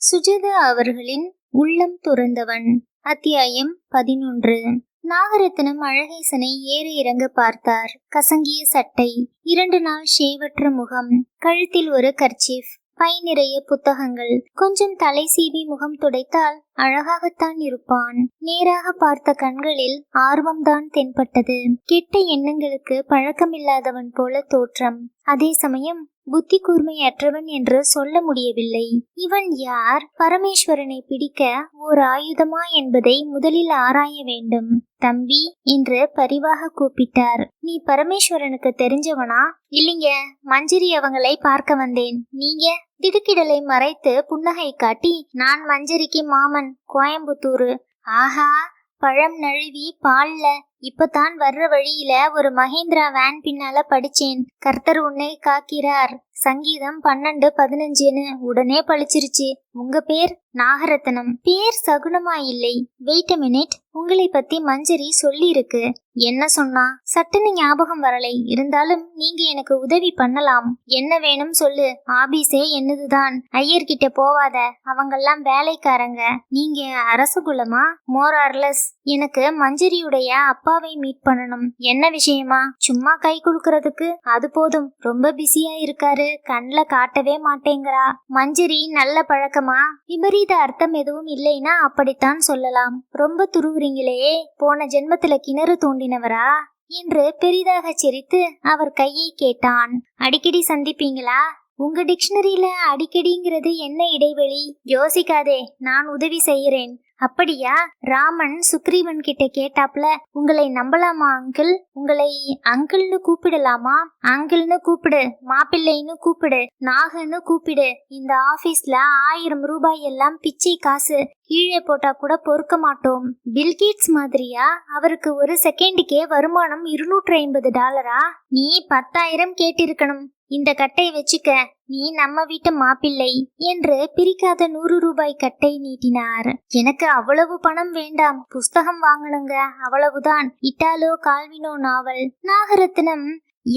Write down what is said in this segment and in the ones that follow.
சுஜாதா அவர்களின் உள்ளம் துறந்தவன். அத்தியாயம் 11. நாகரத்னம் அழகேசனை ஏற இறங்க பார்த்தார். கசங்கிய சட்டை, 2 நாள் ஷேவற்ற முகம், கழுத்தில் ஒரு கர்ச்சீஃப், பை நிறைய புத்தகங்கள். கொஞ்சம் தலை சீவி முகம் துடைத்தால் அழகாகத்தான் இருப்பான். நேராக பார்த்த கண்களில் ஆர்வம்தான் தென்பட்டது. கெட்ட எண்ணங்களுக்கு பழக்கமில்லாதவன் போல தோற்றம். அதே சமயம் புத்தி கூர்மையற்றவன் என்று சொல்ல முடியவில்லை. இவன் யார்? பரமேஸ்வரனை பிடிக்க ஓர் ஆயுதமா என்பதை முதலில் ஆராய வேண்டும். தம்பி என்று பரிவாக கூப்பிட்டார். நீ பரமேஸ்வரனுக்கு தெரிஞ்சவனா? இல்லைங்க, மஞ்சரி அவங்களை பார்க்க வந்தேன். நீங்க? திடுக்கிடலை மறைத்து புன்னகை காட்டி, நான் மஞ்சரிக்கு மாமன், கோயம்புத்தூரு. ஆஹா, பழம் நழுவி பால்ல. இப்பதான் வர்ற வழியில ஒரு மகேந்திரா வேன் பின்னால படிச்சேன். கர்த்தர் உன்னை காக்கிறார். சங்கீதம் 12:15 உடனே பழிச்சிருச்சு. உங்க பேர்? நாகரத்னம். பேர் சகுனமா இல்லை. வெயிட் அ மினிட், உங்களை பத்தி மஞ்சரி சொல்லி இருக்கு. என்ன சொன்னா? சட்டுன்னு ஞாபகம் வரலை. இருந்தாலும் நீங்க எனக்கு உதவி பண்ணலாம். என்ன வேணும் சொல்லு. ஆபீஸே என்னதுதான். ஐயர்கிட்ட போவாத, அவங்கெல்லாம் வேலைக்காரங்க. நீங்க அரச குலமா? மோர் ஆர்லெஸ். எனக்கு மஞ்சரியுடைய அப்பாவை மீட் பண்ணணும். என்ன விஷயமா? சும்மா கை குலுக்கிறதுக்கு. அது போதும். ரொம்ப பிஸியா இருக்காரு, கண்ல காட்டவே மாட்டேங்கிறா. மஞ்சரி நல்ல பழக்கமா? விபரீத அர்த்தம் எதுவும் இல்லைன்னா அப்படித்தான் சொல்லலாம். ரொம்ப துருவுறீங்களே, போன ஜென்மத்துல கிணறு தோண்டினவரா என்று பெரிதாக சிரித்து அவர் கையை கேட்டான். அடிக்கடி சந்திப்பீங்களா? உங்க டிக்ஷனரியில அடிக்கடிங்கிறது என்ன இடைவெளி? யோசிக்காதே, நான் உதவி செய்யறேன். அப்படியா? ராமன் சுக்ரீவன் கிட்ட கேட்டாப்ல. உங்களை நம்பலாமா அங்கிள்? உங்களை அங்கிள்னு கூப்பிடலாமா? அங்கிள்னு கூப்பிடு, மாப்பிள்ளைன்னு கூப்பிடு, நாகன்னு கூப்பிடு. இந்த ஆபீஸ்ல 1000 ரூபாய் எல்லாம் பிச்சை காசு. கீழே போட்டா கூட பொறுக்க மாட்டோம். பில்கேட்ஸ் மாதிரியா? அவருக்கு ஒரு செகண்டுக்கே வருமானம் $250. நீ 10,000 கேட்டிருக்கணும். இந்த கட்டை வச்சுக்க, நீ நம்ம வீட்டு மாப்பிள்ளை என்று பிரிக்காத 100 ரூபாய் கட்டை நீட்டினார். எனக்கு அவ்வளவு பணம் வேண்டாம், புஸ்தகம் வாங்கணுங்க, அவ்வளவுதான். இட்டாலோ கால்வினோ நாவல். நாகரத்னம்,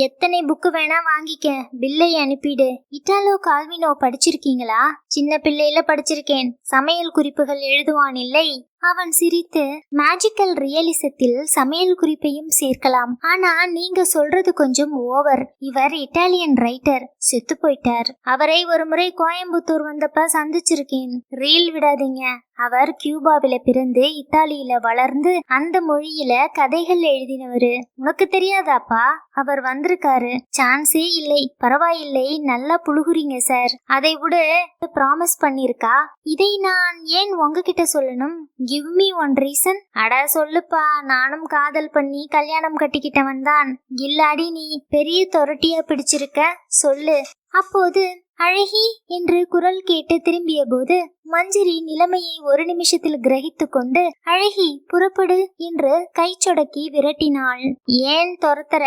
எத்தனை புக்கு வேணா வாங்கிக்க, பில்லை அனுப்பிடு. இட்டாலோ கால்வினோ படிச்சிருக்கீங்களா? சின்ன பிள்ளையில படிச்சிருக்கேன். சமையல் குறிப்புகள் எழுதுவான் இல்லை? அவன் சிரித்து, மேஜிக்கல் ரியலிசத்தில் சமையல் குறிப்பையும் சேர்க்கலாம். ஆனா நீங்க சொல்றது கொஞ்சம் ஓவர். இவர் இட்டாலியன் ரைட்டர், செத்து போயிட்டார். அவரை ஒரு முறை கோயம்புத்தூர் வந்தப்ப சந்திச்சிருக்கேன். ரீல் விடாதீங்க. அவர் கியூபாவில பிறந்து இத்தாலியில வளர்ந்து அந்த மொழியில கதைகள் எழுதினவரு. உனக்கு தெரியாதாப்பா? அவர் வந்திருக்காரு. சான்ஸே இல்லை. பரவாயில்லை, நல்லா புழுகுறீங்க சார். அதை விட ப்ராமிஸ் பண்ணிருக்கா. இதை நான் ஏன் உங்ககிட்ட சொல்லணும்? Give me one reason. அட சொல்லுப்பா, நானும் காதல் பண்ணி கல்யாணம் கட்டிக்கிட்டவன் தான். இல்லாடி நீ பெரிய தொரட்டியா பிடிச்சிருக்க, சொல்லு. அப்போது அழகி என்று குரல் கேட்டு திரும்பிய போது மஞ்சரி நிலைமையை ஒரு நிமிஷத்தில் கிரகித்து கொண்டு, அழகி புறப்படு என்று கை சொடக்கி விரட்டினாள். ஏன் துரத்துற?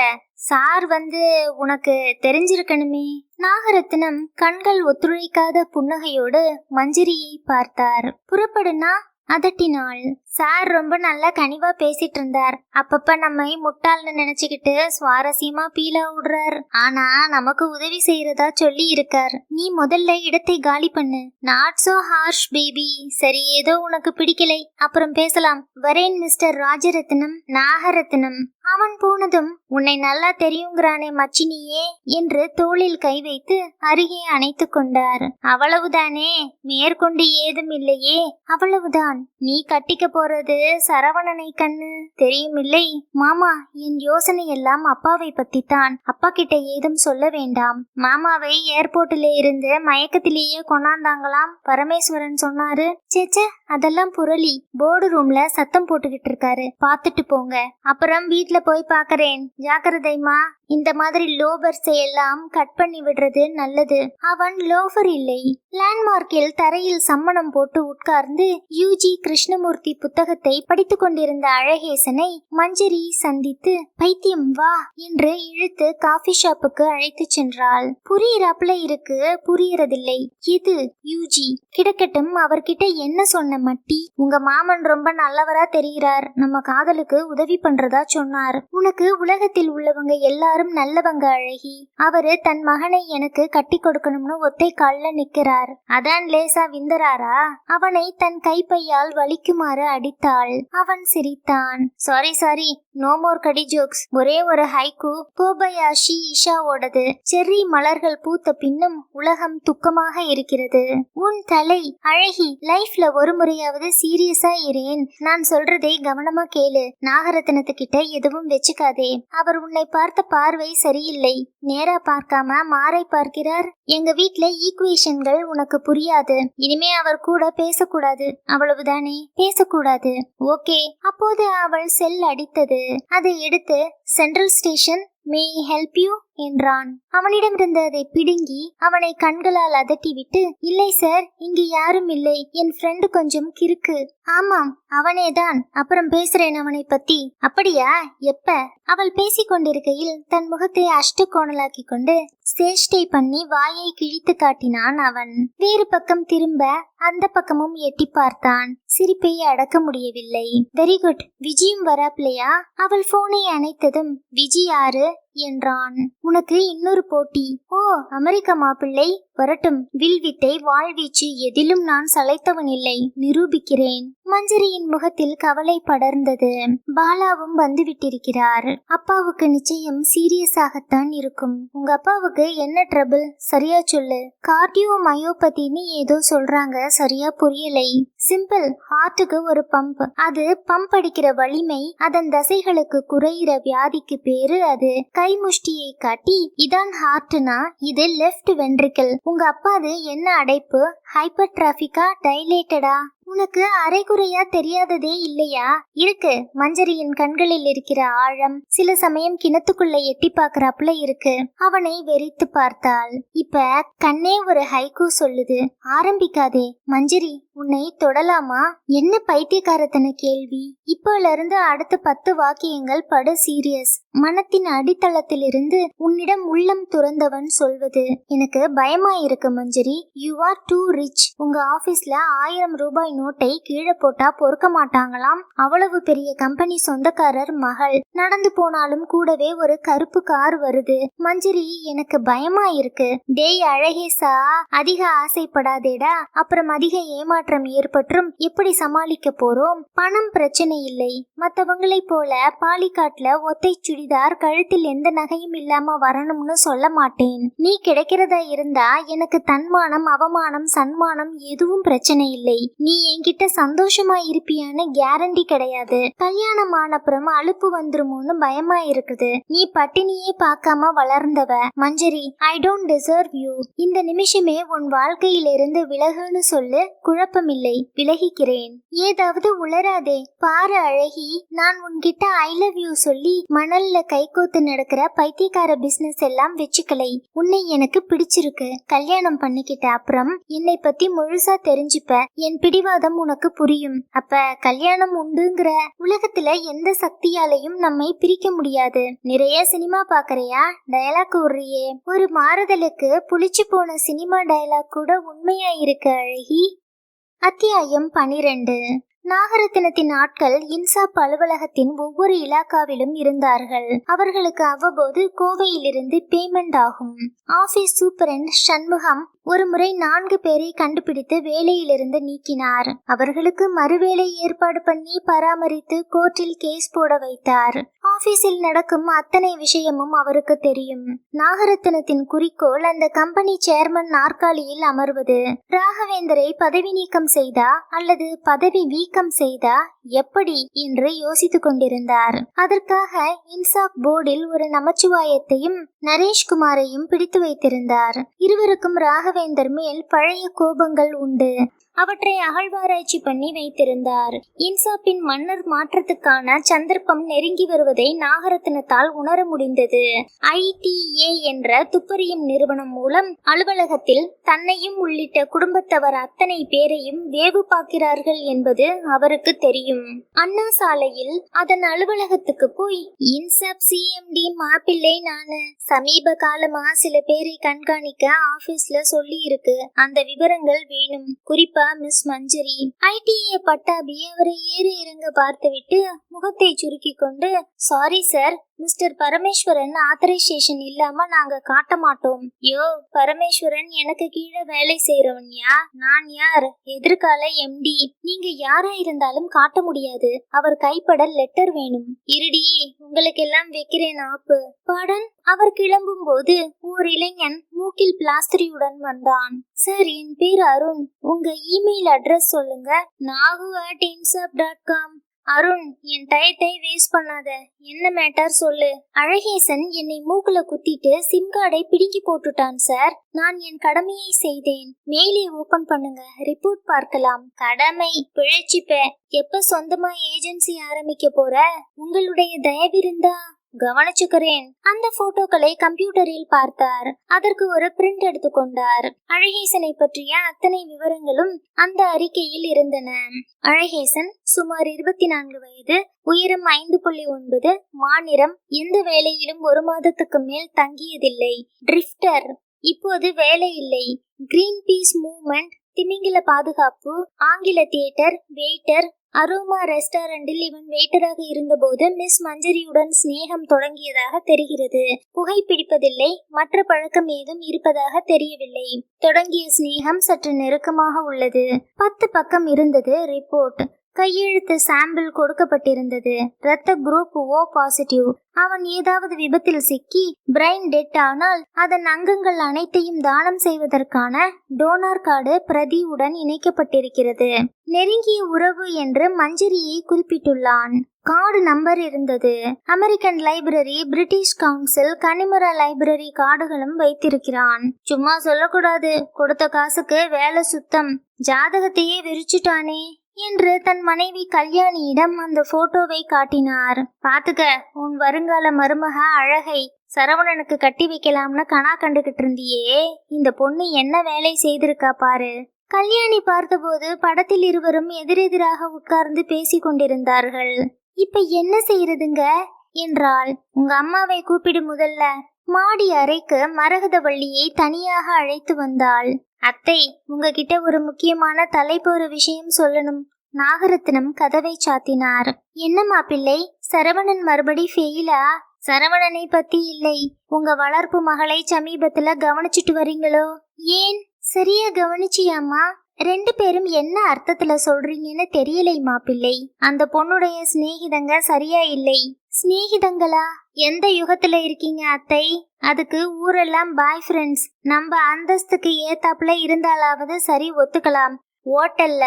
சார் வந்து உனக்கு தெரிஞ்சிருக்கணுமே. நாகரத்னம் கண்கள் ஒத்துழைக்காத புன்னகையோடு மஞ்சரியை பார்த்தார். புறப்படுனா? அதட்டினாள். சார் ரொம்ப நல்லா கனிவா பேசிட்டு இருந்தார். அப்பப்ப நம்மை முட்டாள்னு நினைச்சுக்கிட்டு சுவாரஸ்யமா பீலா விடுறார். ஆனா நமக்கு உதவி செய்யறதா சொல்லி இருக்கார். நீ முதல்ல இடத்தை காலி பண்ணு. Not so harsh baby. சரி, ஏதோ உனக்கு பிடிக்கலை, அப்புறம் பேசலாம். வரேன் மிஸ்டர் ராஜரத்னம். நாகரத்னம். அவன் போனதும், உன்னை நல்லா தெரியுங்கிறானே மச்சினியே என்று தோளில் கை வைத்து அருகே அணைத்து கொண்டார். அவ்வளவுதானே, மேற்கொண்டு ஏதும் இல்லையே? அவ்வளவுதான். நீ கட்டிக்க போறது சரவணனை கண்ணு, தெரியும் இல்லை? மாமா, என் யோசனை எல்லாம் அப்பாவை பத்தித்தான். அப்பா கிட்ட ஏதும் சொல்ல வேண்டாம். மாமாவை ஏர்போர்ட்ல இருந்து மயக்கத்திலேயே கொண்டாந்தாங்களாம், பரமேஸ்வரன் சொன்னாரு. சேச்சே, அதெல்லாம் புரளி. போர்டு ரூம்ல சத்தம் போட்டுக்கிட்டு இருக்காரு, பாத்துட்டு போங்க. அப்புறம் வீட்ல போய் பாக்கறேன். ஜாக்கிரதைமா. இந்த மாதிரி லோபர்ஸை எல்லாம் கட் பண்ணி விடுறது நல்லது. அவன் லோஃபர் இல்லை. லேண்ட்மார்க்கில் தரையில் சம்மணம் போட்டு உட்கார்ந்து யூஜி கிருஷ்ணமூர்த்தி புத்தகத்தை படித்துக் கொண்டிருந்த அழகேசனை மஞ்சரி சந்தித்து, பைத்தியம் வா என்று இழுத்து காஃபி ஷாப்புக்கு அழைத்து சென்றாள். புரியிறாப்புல இருக்கு, புரியறதில்லை. இது யூஜி கிடக்கட்டும். அவர்கிட்ட என்ன சொன்ன மட்டி? உங்க மாமன் ரொம்ப நல்லவரா தெரிகிறார், நம்ம காதலுக்கு உதவி பண்றதா சொன்னார். உனக்கு உலகத்தில் உள்ளவங்க எல்லாரும் எல்லாரும் நல்லவங்க அழகி. அவரு தன் மகனை எனக்கு கட்டி கொடுக்கணும்னு ஒத்தை கால்ல நிக்கிறார். அதான் லேசா விந்தராரா? அவனை தன் கைப்பையால் வலிக்குமாறு அடித்தாள். அவன் சிரித்தான். சாரி, நோ மோர் கடி ஜோக்ஸ். ஒரே ஒரு ஹைக்கூ கோபயாஷி இஷாவோடது. செர்ரி மலர்கள் பூத்த பின்னும் உலகம் துக்கமாக இருக்கிறது. உன் தலை அழகி, லைஃப்ல ஒரு முறையாவது சீரியஸா இரேன். நான் சொல்றதை கவனமா கேளு. நாகரத்னத்துக்கிட்ட எதுவும் வச்சுக்காதே. அவர் உன்னை பார்த்த பார்வை சரியில்லை. நேரா பார்க்காம மாறை பார்க்கிறார். எங்க வீட்ல ஈக்குவேஷன்கள் உனக்கு புரியாது. இனிமே அவர் கூட பேசக்கூடாது. அவ்வளவுதானே? பேசக்கூடாது. ஓகே. அப்போது அவள் செல் அடித்தது. அதை எடுத்து central station, may help you என்றான். அவனிடமிருந்து அதை பிடுங்கி அவனை கண்களால் அதட்டிவிட்டு, இல்லை சார், இங்கு யாரும் இல்லை. என் ஃப்ரெண்டு கொஞ்சம் கிறுக்கு. ஆமாம், அவனேதான். அப்புறம் பேசுறேன் அவனை பத்தி. அப்படியா? எப்ப? அவள் பேசிக் கொண்டிருக்கையில் தன் முகத்தை அஷ்டகோணலாக்கி கொண்டு சேஷ்டை பண்ணி வாயை கிழித்து காட்டினான் அவன். வேறு பக்கம் திரும்ப அந்த பக்கமும் எட்டி பார்த்தான். சிரிப்பை அடக்க முடியவில்லை. Very good. விஜயும் வராப்லையா? அவள் போனை அணைத்ததும் விஜி யாரு என்றான். உனக்கு இன்னொரு போட்டி. ஓ, அமெரிக்க மாப்பிள்ளை வரட்டும். வில்வித்தை, வாழ்வீச்சு எதிலும் நான் சளைத்தவன் இல்லை. நிரூபிக்கிறேன். மஞ்சரியின் முகத்தில் கவலை படர்ந்தது. பாலாவும் வந்து விட்டிருக்கிறார். அப்பாவுக்கு நிச்சயம் சீரியஸாகத்தான் இருக்கும். உங்க அப்பாவுக்கு என்ன ட்ரபிள்? சரியா சொல்லு. கார்டியோ மயோபதினு ஏதோ சொல்றாங்க. சரியா புரியலை. சிம்பிள். ஹார்ட்டுக்கு ஒரு பம்ப். அது பம்ப் அடிக்கிற வலிமை அதன் தசைகளுக்கு குறையிற வியாதிக்கு பேரு அது. கைமுஷ்டியை காட்டி இதான் ஹார்ட்னா இது லெஃப்ட் வென்ட்ரிக்கல். உங்க அப்பாது என்ன அடைப்பு? ஹைப்பர் டிராபிக்கா, டைலேட்டடா? உனக்கு அரைகுறையா தெரியாததே இல்லையா? இருக்கு. மஞ்சரியின் கண்களில் இருக்கிற ஆழம் சில சமயம் கிணத்துக்குள்ள எட்டி பாக்குறாப்புல இருக்கு. அவனை வெறித்து பார்த்தாள். இப்ப கண்ணே ஒரு ஹைக்கூ சொல்லுது. ஆரம்பிக்காதே மஞ்சரி. உன்னை தொடலாமா? என்ன பைத்தியக்காரத்தன கேள்வி. இப்போல இருந்து அடுத்த 10 வாக்கியங்கள் படு சீரியஸ். மனத்தின் அடித்தளத்திலிருந்து உன்னிடம் உள்ளம் துறந்தவன் சொல்வது. எனக்கு பயமா இருக்கு Manjari. You are too rich. உங்க ஆபீஸ்ல 1000 ரூபாய் நோட்டை கீழே போட்டா பொறுக்க மாட்டாங்களாம். அவ்வளவு பெரிய கம்பெனி சொந்தக்காரர் மகள். நடந்து போனாலும் கூடவே ஒரு கருப்பு கார் வருது. மஞ்சரி, எனக்கு பயமா இருக்கு. டேய் அழகேசா, அதிக ஆசைப்படாதேடா. அப்புறம் அதிக ஏமாற்றம் ஏற்பட்டும். எப்படி சமாளிக்க போறோம்? பணம் பிரச்சனை இல்லை. மத்தவங்களை போல பாலிகாட்ல ஒத்தை சுடிதார், கழுத்தில் எந்த நகையும் இல்லாம வரணும்னு சொல்ல மாட்டேன். நீ கிடைக்கிறதா இருந்தா எனக்கு தன்மானம், அவமானம், சன்மானம் எதுவும் பிரச்சனை இல்லை. நீ என்கிட்ட சந்தோஷமா இருப்பியான்னு கேரண்டி கிடையாது. கல்யாணம் ஆனப்புறம் அலுப்பு வந்துருமோன்னு பயமா இருக்குது. நீ பட்டினியே பார்க்காம வளர்ந்தவ Manjari. I don't deserve you. இந்த நிமிஷமே உன் வாழ்க்கையிலிருந்து விலகுன்னு சொல்லு. குழப்பமில்லை, விலகிக்கிறேன். ஏதாவது உளராதே. பாரு அழகி, நான் உன்கிட்ட ஐ லவ் யூ சொல்லி மணல்ல கைகோத்து நடக்கிற பைத்தியக்கார பிசினஸ் எல்லாம் வச்சுக்கலை. உன்னை எனக்கு பிடிச்சிருக்கு. கல்யாணம் பண்ணிக்கிட்ட அப்புறம் என்னை பத்தி முழுசா தெரிஞ்சுப்ப. என் பிடிவாதம் உனக்கு புரியும். அப்ப கல்யாணம் உண்டுங்கிற உலகத்துல எந்த சக்தியாலையும் நம்மை பிரிக்க முடியாது. நிறைய சினிமா பாக்குறியா? டயலாக் விடுறியே. ஒரு மாறுதலுக்கு புளிச்சு போன சினிமா டயலாக் கூட உண்மையா இருக்கு அழகி. அத்தியாயம் 12. நாகரத்தினத்தின் ஆட்கள் இன்சாப் அலுவலகத்தின் ஒவ்வொரு இலாக்காவிலும் இருந்தார்கள். அவர்களுக்கு அவ்வப்போது கோவையிலிருந்து பேமெண்ட் ஆகும். ஆபீஸ் சூப்பரண்ட் சண்முகம் ஒரு முறை 4 பேரை கண்டுபிடித்து வேலையிலிருந்து நீக்கினார். அவர்களுக்கு மறுவேளை ஏற்பாடு பண்ணி பராமரித்து கோர்ட்டில் கேஸ் போட வைத்தார். ஆபீஸில் நடக்கும் அத்தனை விஷயமும் அவருக்கு தெரியும். நாகரத்தினத்தின் குறிக்கோள் அந்த கம்பெனி சேர்மன் நாற்காலியில் அமர்வது. ராகவேந்தரை பதவி நீக்கம் செய்தா அல்லது பதவி வீக்கம் செய்தா எப்படி என்று யோசித்துக் கொண்டிருந்தார். அதற்காக இன்சாப் போர்டில் ஒரு நமச்சிவாயத்தையும் நரேஷ்குமாரையும் பிடித்து வைத்திருந்தார். இருவருக்கும் ராகவேந்தர் மேல் பழைய கோபங்கள் உண்டு. அவற்றை அகழ்வாராய்ச்சி பண்ணி வைத்திருந்தார். இன்சாப்பின் மன்னர் மாற்றத்துக்கான சந்தர்ப்பம் நெருங்கி வருவதை நாகரத்னத்தால் உணர முடிந்தது. ITA என்ற துப்பறியும் நிறுவனம் மூலம் அலுவலகத்தில் தன்னையும் உள்ளிட்ட குடும்பத்தவர் அத்தனை பேரையும் வேவு பார்க்கிறார்கள் என்பது அவருக்கு தெரியும். அண்ணா சாலையில் அதன் அலுவலகத்துக்கு போய் இன்சாப் CMD மாப்பிள்ளை நானு சமீப காலமா சில பேரை கண்காணிக்க ஆபீஸ்ல சொல்லி இருக்கு. அந்த விவரங்கள் வேணும். குறிப்பா மிஸ் மஞ்சரி. ITA பட்டாபி அவரை ஏறு இறங்க பார்த்துவிட்டு முகத்தை சுருக்கி கொண்டு, sorry sir, mister Parameswaran authorisation இல்லாம நாங்க காட்ட மாட்டோம். யோ, பரமேஸ்வரன் எனக்கு கீழே வேலை செய்யறவன்யா. நான் யார்? எதிர்கால எம்டி. நீங்க யாரா இருந்தாலும் காட்ட முடியாது. அவர் கைப்பட லெட்டர் வேணும். இருடி, உங்களுக்கெல்லாம் வைக்கிறேன் ஆப்பு. பாடன். அவர் கிளம்பும் போது ஓர் இளைஞன் மூக்கில் பிளாஸ்டரியுடன் வந்தான். சார், என் பேர் அருண். உங்க இமெயில் அட்ரஸ் சொல்லுங்க. nahu@insap.com. அருண், என் டயத்தை வேஸ்ட் பண்ணாத. என்ன மேட்டர் சொல்லு. அழகேசன் என்னை மூக்குல குத்திட்டு சிம் கார்டை பிடுங்கி போட்டுட்டான் சார். நான் என் கடமையை செய்தேன். மெயிலை ஓபன் பண்ணுங்க, ரிப்போர்ட் பார்க்கலாம். கடமை பிழைச்சிப்ப. எப்ப சொந்தமா ஏஜென்சி ஆரம்பிக்க போற? உங்களுடைய தயவிருந்தா கவனிச்சுக்கிறேன். அந்த போட்டோக்களை கம்ப்யூட்டரில் பார்த்தார். அதற்கு ஒரு பிரிண்ட் எடுத்துக்கொண்டார். அழகேசனை பற்றிய அத்தனை விவரங்களும் அந்த அறிக்கையில் இருந்தன. அழகேசன் சுமார் 24 வயது, உயரம் 5.9, மாநிறம், எந்த வேலையிலும் 1 மாதத்துக்கு மேல் தங்கியதில்லை, ட்ரிஃப்டர், இப்போது வேலை இல்லை, கிரீன் பீஸ் மூவ்மெண்ட், திமிங்கில பாதுகாப்பு, ஆங்கில தியேட்டர், வெயிட்டர், அரோமா ரெஸ்டாரண்டில் இவன் வெயிட்டராக இருந்தபோது மிஸ் மஞ்சரியுடன் சிநேகம் தொடங்கியதாக தெரிகிறது. புகைப்பிடிப்பதில்லை, மற்ற பழக்கம் ஏதும் இருப்பதாக தெரியவில்லை. தொடங்கிய சிநேகம் சற்று நெருக்கமாக உள்ளது. 10 பக்கம் இருந்தது ரிப்போர்ட். கையெழுத்து சாம்பிள் கொடுக்கப்பட்டிருந்தது. இரத்த குரூப் O பாசிட்டிவ். அவன் ஏதாவது விபத்தில் சிக்கி பிரைன் டெட் ஆனால் அதன் அங்கங்கள் அனைத்தையும் தானம் செய்வதற்கான டோனார் கார்டு பிரதியுடன் இணைக்கப்பட்டிருக்கிறது. நெருங்கிய உறவு என்று மஞ்சரியை குறிப்பிட்டுள்ளான். கார்டு நம்பர் இருந்தது. American library, British council, Connemara library கார்டுகளும் வைத்திருக்கிறான். சும்மா சொல்லக்கூடாது. கொடுத்த காசுக்கு வேலை சுத்தம். ஜாதகத்தையே விரிச்சுட்டானே என்று தன் மனைவி கல்யாணியிடம் அந்த போட்டோவை காட்டினார். பாத்துக்க, உன் வருங்கால மருமக அழகை சரவணனுக்கு கட்டி வைக்கலாம்னு கனா கண்டுகிட்டு இருந்தியே, இந்த பொண்ணு என்ன வேலை செய்திருக்கா பாரு. கல்யாணி பார்த்தபோது படத்தில் இருவரும் எதிரெதிராக உட்கார்ந்து பேசி கொண்டிருந்தார்கள். இப்ப என்ன செய்யறதுங்க என்றாள். உங்க அம்மாவை கூப்பிடு முதல்ல. மாடி அறைக்கு மரகதவள்ளியை தனியாக அழைத்து வந்தாள். அத்தை, உங்ககிட்ட ஒரு முக்கியமான தலைப்பு விஷயம் சொல்லணும். நாகரத்னம் கதவை சாத்தினார். என்னம்மா பிள்ளை, சரவணன் மறுபடி ஃபெயிலா? சரவணனை பத்தி இல்லை, உங்க வளர்ப்பு மகளை சமீபத்துல கவனிச்சுட்டு வரீங்களோ? ஏன், சரியா கவனிச்சியாமா? 2 பேரும் என்ன அர்த்தத்துல சொல்றீங்கன்னு தெரியலைமா பிள்ளை. அந்த பொண்ணுடைய சிநேகிதங்க சரியா இல்லை. சிநேகிதங்களா? எந்த யுகத்துல இருக்கீங்க அத்தை? அதுக்கு ஊரெல்லாம் பாய் ஃப்ரெண்ட்ஸ். நம்ம அந்தஸ்துக்கு ஏத்தாப்புல இருந்தாலாவது சரி, ஒத்துக்கலாம். ஓட்டல்ல,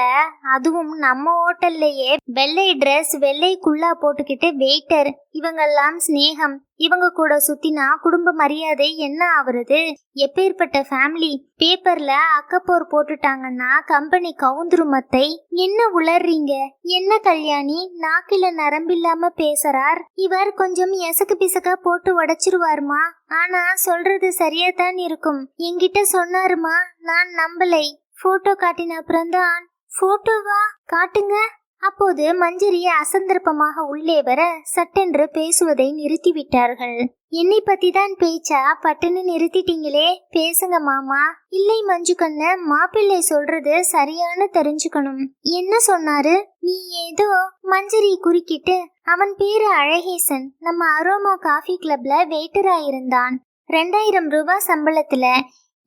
அதுவும் நம்ம ஓட்டல்லையே வெள்ளை ட்ரெஸ், வெள்ளை குள்ளா போட்டுக்கிட்டு வெயிட்டர், இவங்கெல்லாம் சிநேகம். இவங்க கூட சுத்தினா குடும்ப மரியாதை என்ன ஆவறது? எப்பேற்பட்ட ஃபேமிலி? பேப்பர்ல அக்கப்போர் போட்டுட்டாங்கன்னா கம்பெனி கவுந்துரும் அத்தை. என்ன உளறீங்க? என்ன கல்யாணி, நாக்கில நரம்பில்லாம பேசுறார். இவர் கொஞ்சம் எசக்கு பிசக்கா போட்டு உடைச்சிருவாருமா. ஆனா சொல்றது சரியா தான் இருக்கும். என்கிட்ட சொன்னாருமா, நான் நம்பலை. போட்டோ காட்டின அப்புறம்தான். போட்டோவா? காட்டுங்க. அப்போது மஞ்சரி அசந்தர்ப்பமாக உள்ளே வர சட்டென்று பேசுவதை நிறுத்திவிட்டார்கள். என்னை பத்தி தான் பேச்சா? பட்டுன்னு நிறுத்திட்டீங்களே, பேசுங்க மாமா. இல்லை மஞ்சு கண்ணு, மாப்பிள்ளை சொல்றது சரியான தெரிஞ்சுக்கணும். என்ன சொன்னாரு? நீ ஏதோ மஞ்சரி குறுக்கிட்டு, அவன் பேரு அழகேசன், நம்ம அரோமா காஃபி கிளப்ல வெயிட்டரா இருந்தான், 2000 ரூபாய் சம்பளத்துல.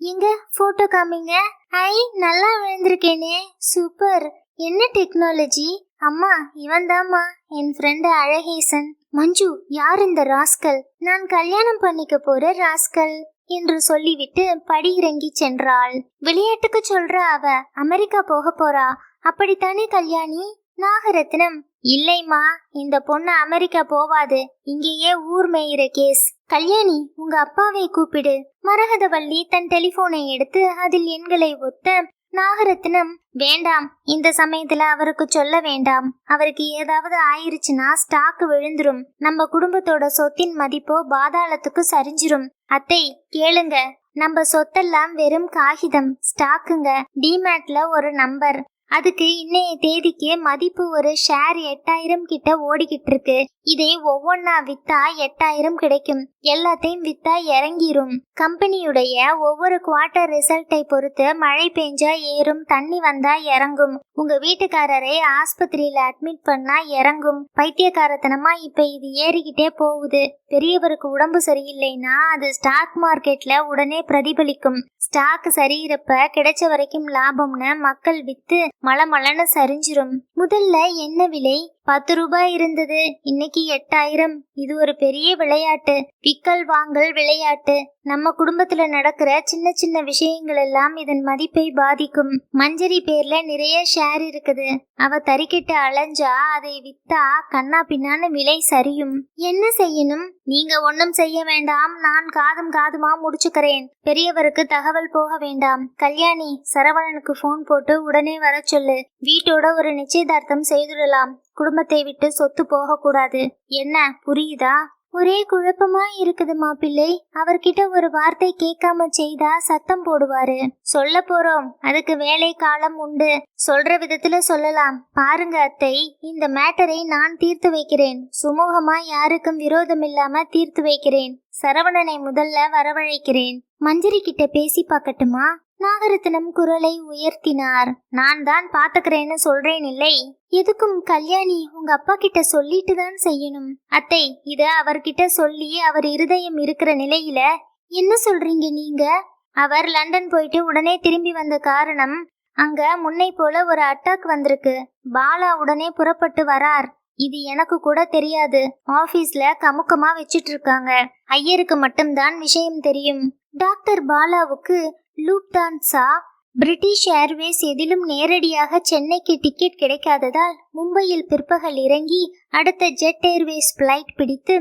எங்க போட்டோ காமிங்க. ஐ, நல்லா விழுந்திருக்கேனே, சூப்பர். என்ன டெக்னாலஜி? அம்மா, இவன் தாம்மா என் ஃப்ரெண்டு அழகேசன். மஞ்சு, யார் இந்த ராஸ்கல்? நான் கல்யாணம் பண்ணிக்க போற ராஸ்கல் என்று சொல்லிவிட்டு படி இறங்கி சென்றாள். விளையாட்டுக்கு சொல்ற அவ அமெரிக்கா போக போறா, அப்படித்தானே கல்யாணி? நாகரத்னம், இல்லைம்மா, இந்த பொண்ணு அமெரிக்கா போவாது, இங்கேயே ஊர் மேயிற கேஸ். கல்யாணி, உங்க அப்பாவை கூப்பிடு. மரகதவள்ளி தன் டெலிபோனை எடுத்து அதில் எண்களை ஒத்த நாகரத்னம், வேண்டாம், இந்த சமயத்துல அவருக்கு சொல்ல வேண்டாம். அவருக்கு ஏதாவது ஆயிருச்சுன்னா ஸ்டாக் விழுந்துரும். நம்ம குடும்பத்தோட சொத்தின் மதிப்போ பாதாளத்துக்கு சரிஞ்சிரும். அத்தை கேளுங்க, நம்ம சொத்தெல்லாம் வெறும் காகிதம், ஸ்டாக்குங்க. டிமேட்ல ஒரு நம்பர், அதுக்கு இன்னைய தேதிக்கு மதிப்பு ஒரு ஷேர் 8000 கிட்ட ஓடிக்கிட்டு இருக்கு. இதை ஒவ்வொன்னா வித்தா 8000 கிடைக்கும். எல்லாத்தையும் வித்தா இறங்கிரும். கம்பெனியுடைய ஒவ்வொரு குவார்ட்டர் ரிசல்ட்டை பொறுத்து மழை பெஞ்சா ஏறும், தண்ணி வந்தா இறங்கும். உங்க வீட்டுக்காரரை ஆஸ்பத்திரியில அட்மிட் பண்ணா இறங்கும். பைத்தியக்காரத்தனமா இப்ப இது ஏறிக்கிட்டே போகுது. பெரியவருக்கு உடம்பு சரியில்லைன்னா அது ஸ்டாக் மார்க்கெட்ல உடனே பிரதிபலிக்கும். ஸ்டாக் சரியிறப்ப கிடைச்ச வரைக்கும் லாபம்னு மக்கள் வித்து மலமலன்னு சரிஞ்சிரும். முதல்ல என்ன விலை? 10 ரூபாய் இருந்தது, இன்னைக்கு 8000. இது ஒரு பெரிய விளையாட்டு, விக்கல் வாங்கல் விளையாட்டு. நம்ம குடும்பத்துல நடக்கிற சின்ன சின்ன விஷயங்கள் எல்லாம் இதன் மதிப்பை பாதிக்கும். மஞ்சரி பேர்ல நிறைய ஷேர் இருக்குது. அவ தறிக்கிட்டு அலைஞ்சா அதை வித்தா கண்ணா பின்னான்னு விலை சரியும். என்ன செய்யணும்? நீங்க ஒன்னும் செய்ய வேண்டாம், நான் காதும் காதுமா முடிச்சுக்கிறேன். பெரியவருக்கு தகவல் போக வேண்டாம். கல்யாணி, சரவணனுக்கு போன் போட்டு உடனே வர சொல்லு. வீட்டோட ஒரு நிச்சயதார்த்தம் செய்துடலாம். குடும்பத்தை விட்டு சொத்து போக கூடாது. என்ன புரியுதா? ஒரே குழப்பமா இருக்குது மாப்பிள்ளை. அவர்கிட்ட ஒரு வார்த்தை கேட்காம செய்தா சத்தம் போடுவாரு. சொல்ல போறோம், அதுக்கு வேலை காலம் உண்டு. சொல்ற விதத்துல சொல்லலாம். பாருங்க அத்தை, இந்த மேட்டரை நான் தீர்த்து வைக்கிறேன். சுமூகமா யாருக்கும் விரோதம் இல்லாம தீர்த்து வைக்கிறேன். சரவணனை முதல்ல வரவழைக்கிறேன். மஞ்சரி கிட்ட பேசி பார்க்கட்டுமா? நாகரத்னம் குரலை உயர்த்தினார். நான் தான் பாத்துக்கிறேன்னு சொல்றேன் இல்லை? எதுக்கும் கல்யாணி, உங்க அப்பா கிட்ட சொல்லிட்டு தான் செய்யணும். அத்தை, இத அவர்கிட்ட சொல்லி அவர் இருதயம் இருக்கிற நிலையில என்ன சொல்றீங்க நீங்க? அவர் லண்டன் போயிட்டு உடனே திரும்பி வந்த காரணம், அங்க முன்னை போல ஒரு அட்டாக் வந்திருக்கு. பாலா உடனே புறப்பட்டு வரார். இது எனக்கு கூட தெரியாது. ஆபீஸ்ல கமுக்கமா வச்சிட்டு இருக்காங்க. ஐயருக்கு மட்டும்தான் விஷயம் தெரியும். டாக்டர் பாலாவுக்கு லூப்டான்சா, பிரிட்டிஷ் ஏர்வேஸ் எதிலும் நேரடியாக சென்னைக்கு டிக்கெட் கிடைக்காததால் மும்பையில் பிற்பகல் இறங்கி அடுத்த ஜெட் ஏர்வேஸ் பிளைட் பிடித்து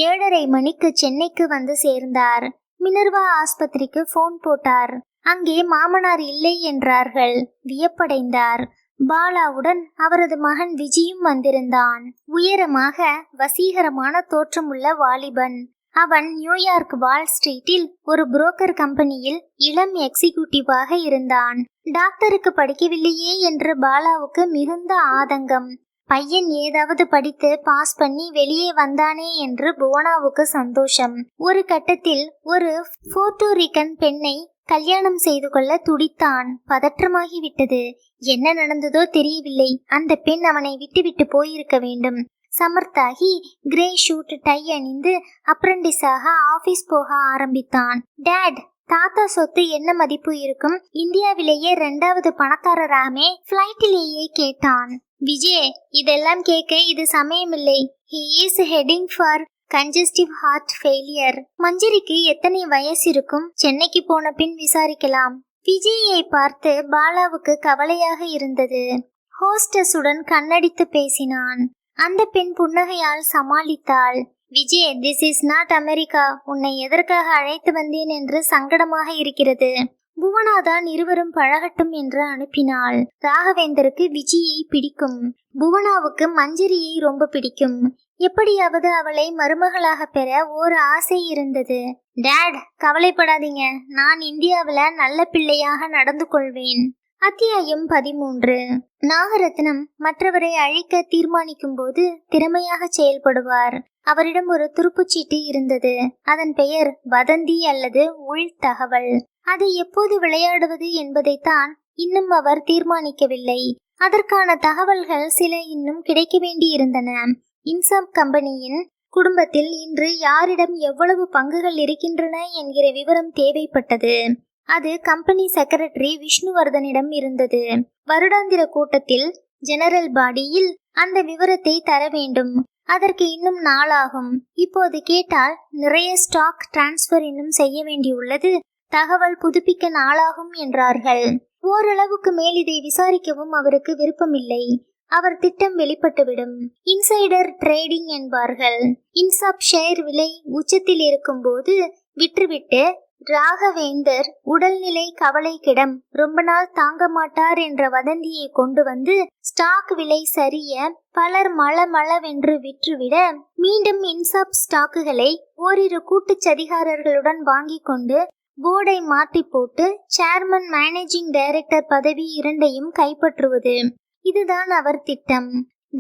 7:30 மணிக்கு சென்னைக்கு வந்து சேர்ந்தார். மினர்வா ஆஸ்பத்திரிக்கு போன் போட்டார். அங்கே மாமனார் இல்லை என்றார்கள். வியப்படைந்தார். பாலாவுடன் அவரது மகன் விஜயும் வந்திருந்தான். உயரமாக வசீகரமான தோற்றமுள்ள வாலிபன். அவன் நியூயார்க் வால் ஸ்ட்ரீட்டில் ஒரு புரோக்கர் கம்பெனியில் இளம் எக்ஸிக்யூட்டிவாக இருந்தான். டாக்டருக்கு படிக்கவில்லையே என்று பாலாவுக்கு மிகுந்த ஆதங்கம். பையன் ஏதாவது படித்து பாஸ் பண்ணி வெளியே வந்தானே என்று புவனாவுக்கு சந்தோஷம். ஒரு கட்டத்தில் ஒரு போர்ட்டோரிக்கன் பெண்ணை கல்யாணம் செய்து கொள்ள துடித்தான். பதற்றமாகிவிட்டது. என்ன நடந்ததோ தெரியவில்லை. அந்த பெண் அவனை விட்டுவிட்டு போயிருக்க வேண்டும். சமர்த்தாகி கிரே ஷூட் டை அணிந்து அப்ரண்டிஸாக ஆபீஸ் போக ஆரம்பித்தான். டேட், தாத்தா சொத்து என்ன மதிப்பு இருக்கும்? இந்தியாவிலேயே 2வது பணக்காரராமே ஃப்ளைட்டிலேயே கேட்டான். விஜய், இதெல்லாம் கேட்க இது சமயமில்லை. He is heading for congestive heart failure. மஞ்சரிக்கு எத்தனை வயசு இருக்கும்? சென்னைக்கு போன பின் விசாரிக்கலாம். விஜயை பார்த்து பாலாவுக்கு கவலையாக இருந்தது. ஹோஸ்டஸுடன் கண்ணடித்து பேசினான். அந்த பெண் புன்னகையால் சமாளித்தாள். Vijay, this is not America. உன்னை எதற்காக அழைத்து வந்தேன் என்று சங்கடமாக இருக்கிறது. புவனாதான் இருவரும் பழகட்டும் என்று அனுப்பினாள். ராகவேந்தருக்கு விஜயை பிடிக்கும். புவனாவுக்கு மஞ்சரியை ரொம்ப பிடிக்கும். எப்படியாவது அவளை மருமகளாக பெற ஒரு ஆசை இருந்தது. டேட், கவலைப்படாதீங்க. நான் இந்தியாவில நல்ல பிள்ளையாக நடந்து கொள்வேன். அத்தியாயம் 13. நாகரத்னம் மற்றவரை அழிக்க தீர்மானிக்கும் போது திறமையாக செயல்படுவார். அவரிடம் ஒரு துருப்புச்சீட்டு இருந்தது. அதன் பெயர் வதந்தி அல்லது உள் தகவல். அதை எப்போது விளையாடுவது என்பதைத்தான் இன்னும் அவர் தீர்மானிக்கவில்லை. அதற்கான தகவல்கள் சில இன்னும் கிடைக்க வேண்டி இருந்தன. இன்சாப் கம்பெனியின் குடும்பத்தில் இன்று யாரிடம் எவ்வளவு பங்குகள் இருக்கின்றன என்கிற விவரம் தேவைப்பட்டது. அது கம்பெனி செக்ரட்டரி விஷ்ணுவர்தனிடம் இருந்தது. வருடாந்திர கூட்டத்தில் ஜெனரல் பாடியில் அந்த விவரத்தை தர வேண்டும். அதற்கு இன்னும் நாளாகும். இப்போது கேட்டால் நிறைய ஸ்டாக் டிரான்ஸ்பர் இன்னும் செய்ய வேண்டியுள்ளது. தகவல் புதுப்பிக்க நாளாகும் என்றார்கள். ஓரளவுக்கு மேல் இதை விசாரிக்கவும் அவருக்கு விருப்பமில்லை. அவர் திட்டம் வெளிப்பட்டுவிடும். இன்சைடர் ட்ரேடிங் என்பார்கள். இன்சாப் ஷேர் விலை உச்சத்தில் இருக்கும் போது விற்றுவிட்டு ராகவேந்தர் உடல்நிலை கவலைக்கிடம், ரொம்ப நாள் தாங்க மாட்டார் என்ற வதந்தியை கொண்டு வந்து ஸ்டாக் விலை சரிய பலர் மளமளவென்று விற்றுவிட மீண்டும் இன்சாப் ஸ்டாக்குகளை ஓரிரு கூட்டுச் சதிகாரர்களுடன் வாங்கி கொண்டு போர்டை மாற்றி போட்டு சேர்மன் மேனேஜிங் டைரக்டர் பதவி இரண்டையும் கைப்பற்றுவது. இதுதான் அவர் திட்டம்.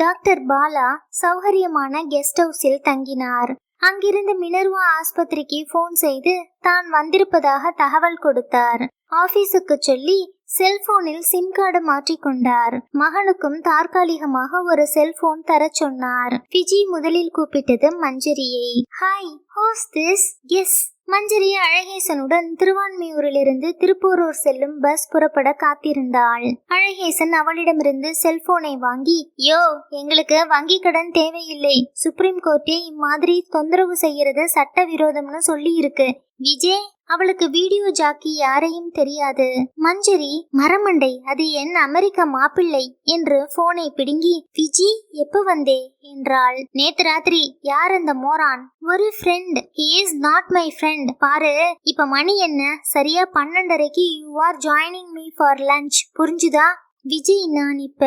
டாக்டர் பாலா சௌகரியமான கெஸ்ட் ஹவுஸில் தங்கினார். அங்கிருந்து மினர்வா ஆஸ்பத்திரிக்கு போன் செய்து தான் வந்திருப்பதாக தகவல் கொடுத்தார். ஆபீஸுக்கு சொல்லி செல்போனில் சிம் கார்டு மாற்றிக்கொண்டார். மகனுக்கும் தற்காலிகமாக ஒரு செல்போன் தர சொன்னார். விஜி முதலில் கூப்பிட்டது மஞ்சரியை. Hi, who's this? Yes. Manjari அழகேசனுடன் திருவான்மியூரிலிருந்து திருப்பூரூர் செல்லும் பஸ் புறப்பட காத்திருந்தாள். அழகேசன் அவளிடமிருந்து செல்போனை வாங்கி, யோ, எங்களுக்கு வங்கி கடன் தேவையில்லை, சுப்ரீம் கோர்ட்டே இம்மாதிரி தொந்தரவு செய்யறது சட்ட விரோதம்னு சொல்லி இருக்கு. விஜய், அவளுக்கு வீடியோ ஜாக்கி யாரையும் தெரியாது. மஞ்சரி, மரமண்டை, அது என் அமெரிக்க மாப்பிள்ளை என்று போனை பிடுங்கி, விஜி எப்ப வந்தே என்றாள். நேத்து ராத்திரி. யார் அந்த மோரான்? ஒரு friend. He is not my friend. பாரு, இப்ப மணி என்ன? சரியா 12:30க்கு you are joining me for lunch. புரிஞ்சுதா? விஜய், நான் இப்ப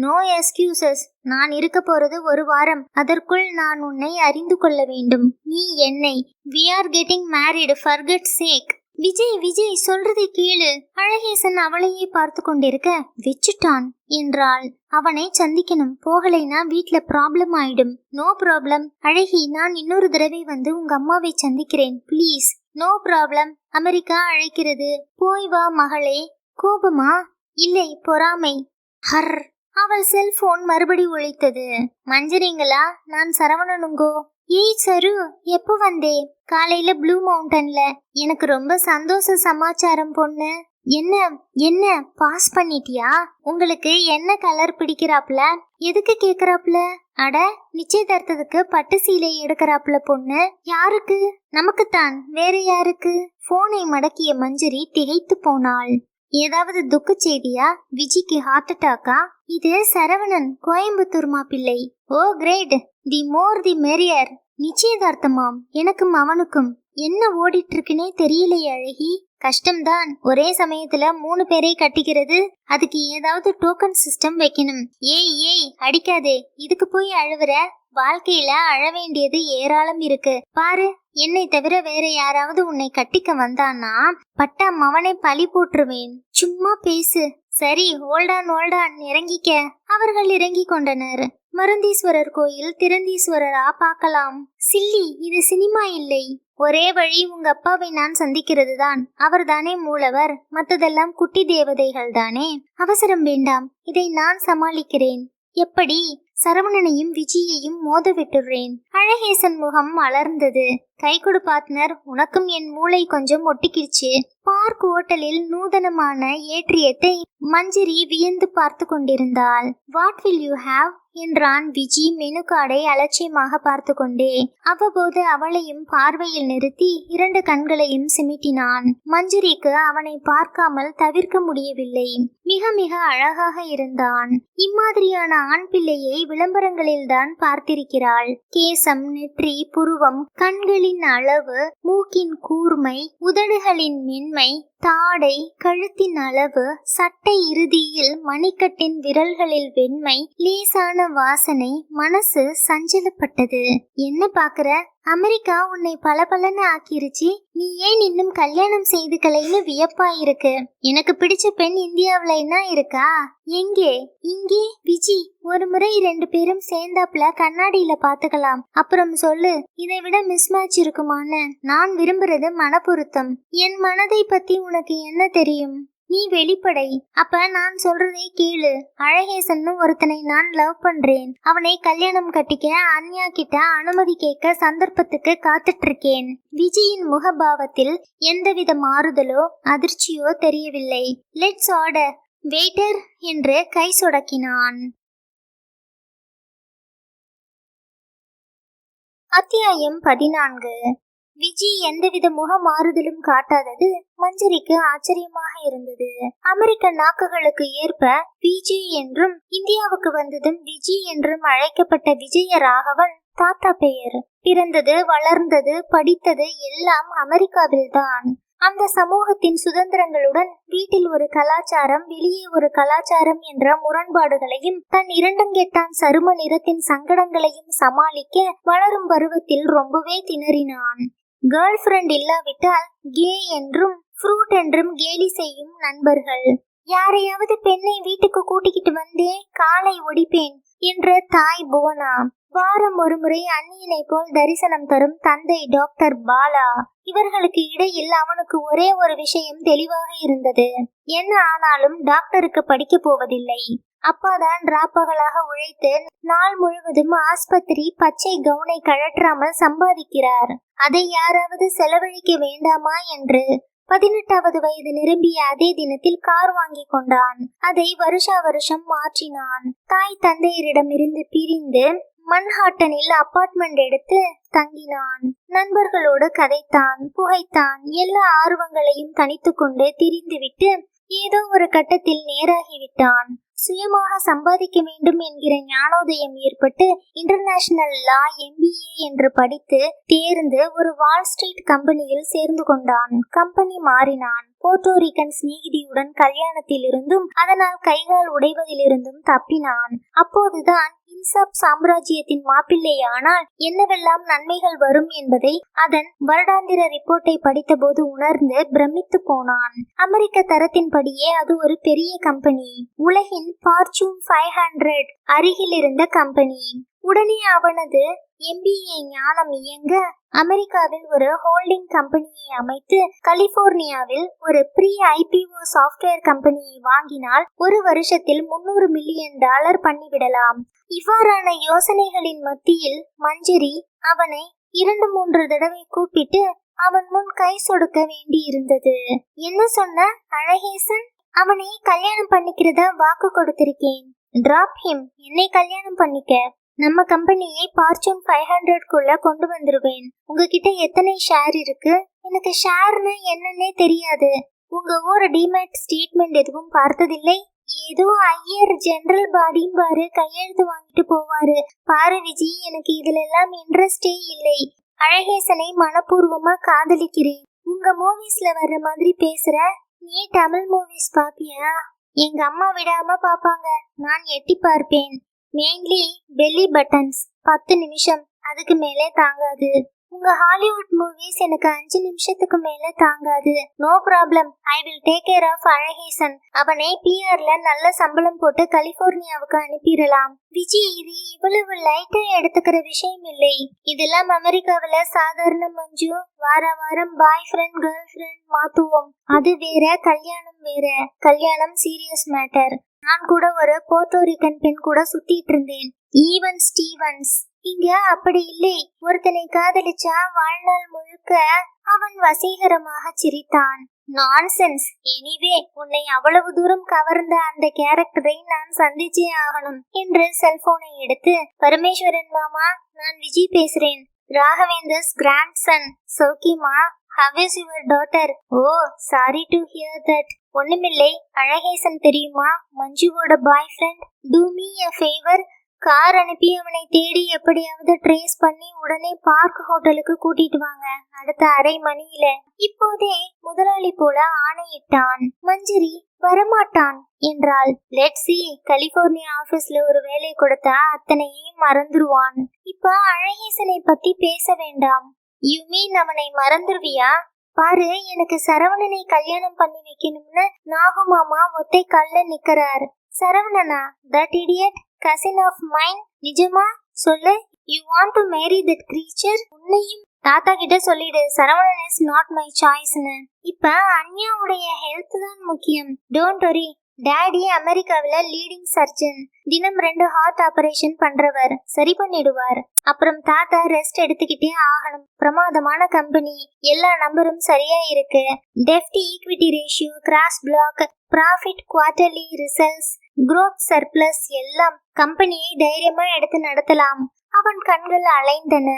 நோ எக்ஸ்கியூசஸ். நான் இருக்க போறது ஒரு வாரம். அதற்குள் நான் உன்னை அறிந்து கொள்ள வேண்டும், நீ என்னை. We are getting married for God's sake. Vijay, Vijay சொல்றதை கேளு. அழகேசன் அவளையே பார்த்து கொண்டிருக்க, வெச்சுட்டான் என்றாள். அவனை சந்திக்கணும். போகலைனா வீட்ல ப்ராப்ளம் ஆயிடும். நோ ப்ராப்ளம் அழகி, நான் இன்னொரு தடவை வந்து உங்க அம்மாவை சந்திக்கிறேன், ப்ளீஸ். No problem. அமெரிக்கா அழைக்கிறது, போய் வா மகளே. கோபமா? இல்லை, பொறாமை. ஹர். அவள் செல்போன் மறுபடி ஒலித்தது. மஞ்சரிங்களா? நான் சரவணனுங்கோ. ஏய் சரு, எப்போ வந்தே? காலையில ப்ளூ மவுண்டன்ல. எனக்கு ரொம்ப சந்தோஷ சமாச்சாரம் பொண்ணு. என்ன என்ன பாஸ் பண்ணிட்டியா? உங்களுக்கு என்ன கலர் பிடிக்கிறாப்ல? எதுக்கு கேக்குறாப்ல? அட, நிச்சயதார்த்தத்துக்கு பட்டு சீலை எடுக்கிறாப்ல பொண்ணு. யாருக்கு? நமக்குத்தான், வேற யாருக்கு? போனை மடக்கிய மஞ்சரி திகைத்து போனாள். ஏதாவது துக்க செய்தியா? விஜிக்கு ஹார்ட் அட்டாக்கா? இது சரவணன், கோயம்புத்தூர் மாப்பிள்ளை. ஓ கிரேட், தி மோர் தி மெரியர். நிச்சயதார்த்தமாம் எனக்கும் அவனுக்கும். என்ன ஓடிட்டு இருக்குன்னே தெரியலையே அழகி. கஷ்டம்தான். ஒரே சமயத்துல 3 பேரை கட்டிக்கிறது. அதுக்கு ஏதாவது டோக்கன் சிஸ்டம் வைக்கணும். ஏய் ஏய், அடிக்காதே. இதுக்கு போய் அழுவுற? வாழ்க்கையில அழ வேண்டியது ஏராளம் இருக்கு. பாரு, என்னை தவிர வேற யாராவது உன்னை கட்டிக்க வந்தான்னா பட்டா மவனை பழி போட்டுருவேன். சும்மா பேசு. சரி, ஓல்டான் இறங்கிக்க. அவர்கள் இறங்கி கொண்டனர். மருந்தீஸ்வரர் கோயில் திறந்தீஸ்வரரா பார்க்கலாம். சில்லி, இது சினிமா இல்லை. ஒரே வழி உங்க அப்பாவை நான் சந்திக்கிறது தான். அவர் தானே மூலவர். மற்றதெல்லாம் குட்டி தேவதைகள் தானே. அவசரம் வேண்டாம், இதை நான் சமாளிக்கிறேன். எப்படி? சரவணனையும் விஜயையும் மோத விட்டுறேன். அழகேசன் முகம் மலர்ந்தது. கை கொடு பார்ட்னர், உனக்கும் என் மூளை கொஞ்சம் ஒட்டிக்கிடுச்சு. பார்க் ஓட்டலில் நூதனமான ஏற்றியத்தை மஞ்சரி வியந்து பார்த்து கொண்டிருந்தாள். வாட் வில் யூ ஹாவ் என்றான் விஜி மெனு கார்டை அலட்சியமாக பார்த்து கொண்டே. அவ்வப்போது அவளையும் பார்வையில் நிறுத்தி 2 கண்களையும் சிமிட்டினான். மஞ்சரிக்கு அவனை பார்க்காமல் தவிர்க்க முடியவில்லை. மிக மிக அழகாக இருந்தான். இம்மாதிரியான ஆண் பிள்ளையை விளம்பரங்களில் தான் பார்த்திருக்கிறாள். கேசம், நெற்றி, புருவம், கண்களின் அளவு, மூக்கின் கூர்மை, உதடுகளின் மென்மை, தாடை, கழுத்தின் அளவு, சட்டை இறுதியில் மணிக்கட்டின் விரல்களில் வெண்மை, லேசான வாசனை. மனசு சஞ்சலப்பட்டது. என்ன பாக்குற? அமெரிக்கா உன்னை பளபளன்னு ஆக்கிருச்சு. நீ ஏன் இன்னும் கல்யாணம் செய்துக்கலைன்னு வியப்பா இருக்கு. எனக்கு பிடிச்ச பெண் இந்தியாவிலன்னா இருக்கா? எங்கே? இங்கே. விஜி, ஒரு முறை 2 பேரும் சேர்ந்தாப்புல கண்ணாடியில பாத்துக்கலாம். அப்புறம் சொல்லு, இதை விட மிஸ் மேட்ச் இருக்குமான்னு. நான் விரும்புறது மனப்பொருத்தம். என் மனதை பத்தி உனக்கு என்ன தெரியும்? நீ வெளிப்படை. அப்ப நான் சொல்றதை கேளு. அழகேசன்னு ஒருத்தனை நான் லவ் பண்றேன். அவனை கல்யாணம் கட்டிக்க அன்யா கிட்ட அனுமதி கேட்க சந்தர்ப்பத்துக்கு காத்துட்டு இருக்கேன். விஜயின் முகபாவத்தில் எந்தவித மாறுதலோ அதிர்ச்சியோ தெரியவில்லை. Let's order. வெயிட்டர் என்று கை சொடக்கினான். அத்தியாயம் 14. விஜி எந்தவித முக மாறுதலும் காட்டாதது மஞ்சரிக்கு ஆச்சரியமாக இருந்தது. அமெரிக்க நாக்குகளுக்கு ஏற்ப விஜி என்றும் இந்தியாவுக்கு வந்ததும் விஜி என்றும் அழைக்கப்பட்ட விஜய ராகவன் தாத்தா பெயர். பிறந்தது, வளர்ந்தது, படித்தது எல்லாம் அமெரிக்காவில்தான். அந்த சமூகத்தின் சுதந்திரங்களுடன் வீட்டில் ஒரு கலாச்சாரம், வெளியே ஒரு கலாச்சாரம் என்ற முரண்பாடுகளையும் தன் 2 சரும நிறத்தின் சங்கடங்களையும் சமாளிக்க வளரும் பருவத்தில் ரொம்பவே திணறினான். கேர்ள் ஃப்ரெண்ட் இல்லாவிட்டால் கே என்றும் ஃப்ரூட் என்றும் கேலி செய்யும் நண்பர்கள். யாரையாவது பெண்ணை வீட்டுக்கு கூட்டிக்கிட்டு வந்தே காலை ஒடிப்பேன். என்ற தாய் புவனா, வாரம் ஒருமுறை அந்நியனை போல் தரிசனம் தரும் தந்தை டாக்டர் பாலா. இவர்களுக்கு இடையில் அவனுக்கு ஒரே ஒரு விஷயம் தெளிவாக இருந்தது. என்ன ஆனாலும் டாக்டருக்கு படிக்க போவதில்லை. அப்பாதான் ராப்பகலாக உழைத்து நாள் முழுவதும் ஆஸ்பத்திரி பச்சை கவுனை கழற்றாமல் சம்பாதிக்கிறார். அதை யாராவது செலவழிக்க வேண்டாமா என்று 18வது வயது நிரம்பிய அதே தினத்தில் கார் வாங்கி கொண்டான். அதை வருஷா வருஷம் மாற்றினான். தாய் தந்தையரிடமிருந்து பிரிந்து மன்ஹாட்டனில் அபார்ட்மெண்ட் எடுத்து தங்கினான். நண்பர்களோடு கதைத்தான், புகைத்தான். எல்லா ஆர்வங்களையும் தனித்து கொண்டு திரிந்துவிட்டு ஏதோ ஒரு கட்டத்தில் நேராகிவிட்டான். சுயமாக சம்பாதிக்க வேண்டும் என்கிற ஞானோதயம் ஏற்பட்டு இன்டர்நேஷனல் லா MBA என்று படித்து தேர்ந்து ஒரு வால் ஸ்ட்ரீட் கம்பெனியில் சேர்ந்து கொண்டான். கம்பெனி மாறினான். போர்ட்டோரிக்கன் சிநேகிதியுடன் கல்யாணத்தில் இருந்தும் அதனால் கைகால் உடைவதிலிருந்தும் தப்பினான். அப்போதுதான் இன்சாப் சாம்ராஜ்யத்தின் மாப்பிள்ளையானால் என்னவெல்லாம் நன்மைகள் வரும் என்பதை அதன் வருடாந்திர ரிப்போர்ட்டை படித்த போது உணர்ந்து பிரமித்து போனான். அமெரிக்க தரத்தின்படியே அது ஒரு பெரிய கம்பெனி. உலகின் ஃபார்ச்சூன் 500 அருகில் இருந்த கம்பெனி. உடனே அவனது MBA ஞானம் இயங்க அமெரிக்காவில் ஒரு ஹோல்டிங் கம்பெனியை அமைத்து கலிபோர்னியாவில் ஒரு ப்ரீ IPO சாஃப்ட்வேர் கம்பெனியை வாங்கினால் ஒரு வருஷத்தில் $300 மில்லியன் பண்ணிவிடலாம். இவ்வாறான யோசனைகளின் மத்தியில் மஞ்சரி அவனை 2-3 தடவை கூப்பிட்டு அவன் முன் கை சொடுக்க வேண்டி இருந்தது. என்ன சொன்ன அழகேசன்? அவனை கல்யாணம் பண்ணிக்கிறதா வாக்கு கொடுத்திருக்கேன். Drop him. என்னை கல்யாணம் பண்ணிக்க. நம்ம கம்பெனியை ஃபார்ச்சூன் 500க்குள்ள கொண்டு வந்துருவேன். உங்ககிட்ட எத்தனை ஷேர் இருக்கு? எனக்கு ஷேர்னு என்னன்னே தெரியாது. உங்க ஊர் டிமேட் ஸ்டேட்மெண்ட் எதுவும் பார்த்ததில்லை? ஏதோ ஐயர் ஜெனரல் பாடியும் பாரு கையெழுத்து வாங்கிட்டு போவாரு. பாரு விஜி, எனக்கு இதுல எல்லாம் இன்ட்ரெஸ்டே இல்லை. அழகேசனை மனப்பூர்வமா காதலிக்கிறேன். உங்க மூவிஸ்ல வர்ற மாதிரி பேசுற. நீ தமிழ் மூவிஸ் பாப்பியா? எங்க அம்மா விடாம பாப்பாங்க. நான் எட்டி பார்ப்பேன். Mainly belly buttons. 10 நிமிஷம், அதுக்கு மேலே தாங்காது. உங்க ஹாலிவுட் மூவிஸ் எனக்கு 5 நிமிஷத்துக்கு மேல தாங்காது. No problem, I will take care of Alagesan. அவனை PRல நல்ல சம்பளம் போட்டு கலிபோர்னியாவுக்கு அனுப்பிடலாம். விஜி, இது இவ்வளவு லைட்டா எடுத்துக்கிற விஷயம் இல்லை. இதெல்லாம் அமெரிக்காவில சாதாரண மஞ்சு. வார வாரம் பாய் ஃப்ரெண்ட் கேர்ள் ஃப்ரெண்ட் மாத்துவோம். அது வேற, கல்யாணம் வேற. கல்யாணம் சீரியஸ் மேட்டர். நான் கூட ஒரு போர்ட்டோரிக்கன் பெண் கூட சுத்திட்டு இருந்தேன், ஈவன் ஸ்டீவன்ஸ். இங்க அப்படி இல்லை. ஒருத்தனை காதலிச்சா வாழ்நாள் முழுக்க. அவன் வசீகரமாக சிரித்தான். நான்சென்ஸ். எனிவே, உன்னை அவ்வளவு தூரம் கவர்ந்த அந்த கேரக்டரை நான் சந்திச்சே ஆகணும் என்று செல்போனை எடுத்து, பரமேஸ்வரன் மாமா, நான் விஜய் பேசுறேன். ராகவேந்தர்ஸ் கிராண்ட்சன். சௌக்கியமா? How is your daughter? Oh, sorry to hear that. ஒண்ணுமில்லை. அழகேசன் தெரியுமா? மஞ்சுவோட boy friend. Do me a favor. Car அனுப்பி அவனை தேடி எப்படியாவது ட்ரேஸ் பண்ணி உடனே பார்க் ஹோட்டலுக்கு கூட்டிட்டு வாங்க. அடுத்த அரை மணியில. இப்போதே முதலாளி போல ஆணையிட்டான். மஞ்சரி வரமாட்டான் என்றாள். Let's see. கலிபோர்னியா ஆபீஸ்ல ஒரு வேலை கொடுத்தா அத்தனையும் மறந்துருவான். இப்ப அழகேசனை பத்தி பேச வேண்டாம். யூ மீன் அவனை மறந்துருவியா? பாரு, எனக்கு சரவணனை கல்யாணம் பண்ணி வைக்கணும்னு நாகு மாமா ஒத்தை கல்ல நிக்கிறார். சரவணனா? That idiot cousin of mine. நிஜமா சொல்லு. You want to marry that creature? உன்னையும் தாத்தா கிட்ட சொல்லிடு, சரவணன் இஸ் நாட் மை சாய்ஸ்னு. இப்ப அன்யாவுடைய ஹெல்த் தான் முக்கியம். Don't worry. டாடி அமெரிக்காவில லீடிங் சர்ஜன். தினம் 2 ஹார்ட் ஆபரேஷன் பண்றவர். சரி பண்ணிடுவார். அப்புறம் தாத்தா ரெஸ்ட் எடுத்துக்கிட்டே ஆகணும். பிரமாதமான கம்பெனி. எல்லா நம்பரும் சரியா இருக்கு. டெப்ட் equity ratio, gross block, profit, quarterly results, growth surplus எல்லாம். கம்பெனியை தைரியமா எடுத்து நடத்தலாம். அவன் கண்கள் அலைந்தன.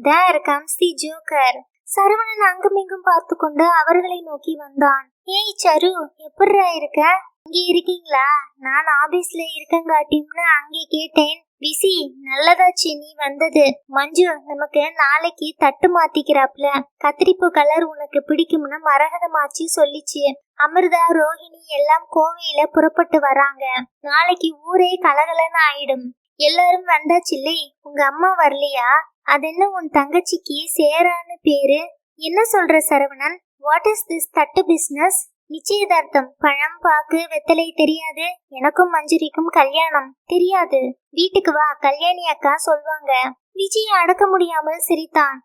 There comes the joker. Saravanan அங்குமிங்கும் பார்த்து கொண்டு அவர்களை நோக்கி வந்தான். ஏய் சரு, எப்படிரா இருக்க? இங்க இருக்கீங்களா? நான் ஆபீஸ்ல இருக்கங்காட்டின்னு அங்கே கேட்டேன். விசி, நல்லதாச்சு நீ வந்தது. மஞ்சு நமக்கு நாளைக்கு தட்டு மாத்திக்கிறாப்ல. கத்திரிப்பு கலர் உனக்கு பிடிக்கும்னு மரகதமாச்சி சொல்லிச்சு. அமிர்தா, ரோஹிணி எல்லாம் கோவையில புறப்பட்டு வராங்க. நாளைக்கு ஊரே கலகலன்னு ஆயிடும். எல்லாரும் வந்தாச்சில்லை. உங்க அம்மா வரலையா? அதென்ன உன் தங்கச்சிக்கு சேரான்னு பேரு? என்ன சொல்ற சரவணன்? வாட் இஸ் திஸ் தட்டு பிசினஸ்? நிச்சயதார்த்தம், பழம் பாக்கு வெத்தலை தெரியாது. எனக்கும் மஞ்சுரிக்கும் கல்யாணம் தெரியாது. வீட்டுக்கு வா, கல்யாணி அக்கா சொல்வாங்க. விஜய் அடக்க முடியாமல் சிரித்தான்.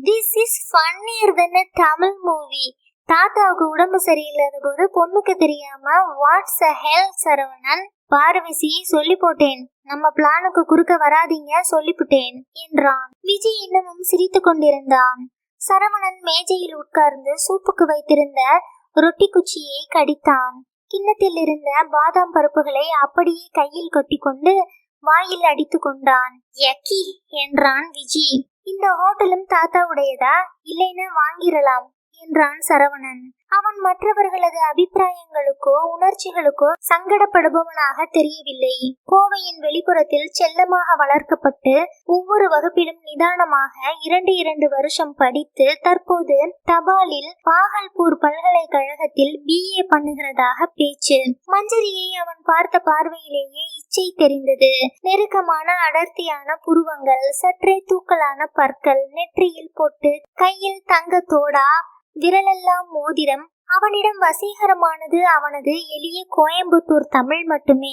This is funnier than a Tamil movie. தாத்தாவுக்கு உடம்பு சரியில்லாத போது பொண்ணுக்கு தெரியாம வாட்ஸ் a hell சரவணன். பார்வசி சொல்லி போட்டேன், நம்ம பிளானுக்கு குறுக்க வராதீங்க சொல்லிவிட்டேன் என்றான். விஜய் இன்னமும் சிரித்து கொண்டிருந்தான். சரவணன் மேஜையில் உட்கார்ந்து சூப்புக்கு வைத்திருந்த ரொட்டி குச்சியை கடித்தான். கிண்ணத்தில் இருந்த பாதாம் பருப்புகளை அப்படியே கையில் கொட்டி கொண்டு வாயில் அடித்து கொண்டான். யக்கி என்றான் விஜய். இந்த ஹோட்டலும் தாத்தாவுடையதா? இல்லைன்னா வாங்கிரலாம் என்றான் சரவணன். அவன் மற்றவர்களது அபிப்பிராயங்களுக்கோ உணர்ச்சிகளுக்கோ சங்கடப்படுபவனாக தெரியவில்லை. கோவையின் வெளிப்புறத்தில் செல்லமாக வளர்க்கப்பட்டு ஒவ்வொரு வகுப்பிலும் நிதானமாக 2 வருஷம் படித்து தற்போது தபாலில் பாகல்பூர் பல்கலைக்கழகத்தில் BA பண்ணுகிறதாக பேச்சு. மஞ்சரியை அவன் பார்த்த பார்வையிலேயே இச்சை தெரிந்தது. நெருக்கமான அடர்த்தியான புருவங்கள், சற்றே தூக்கலான பற்கள், நெற்றியில் பொட்டு, கையில் தங்க தோடா, விரலெல்லாம் மோதிரம். அவனிடம் வசீகரமானது அவனது எளிய கோயம்புத்தூர் தமிழ் மட்டுமே.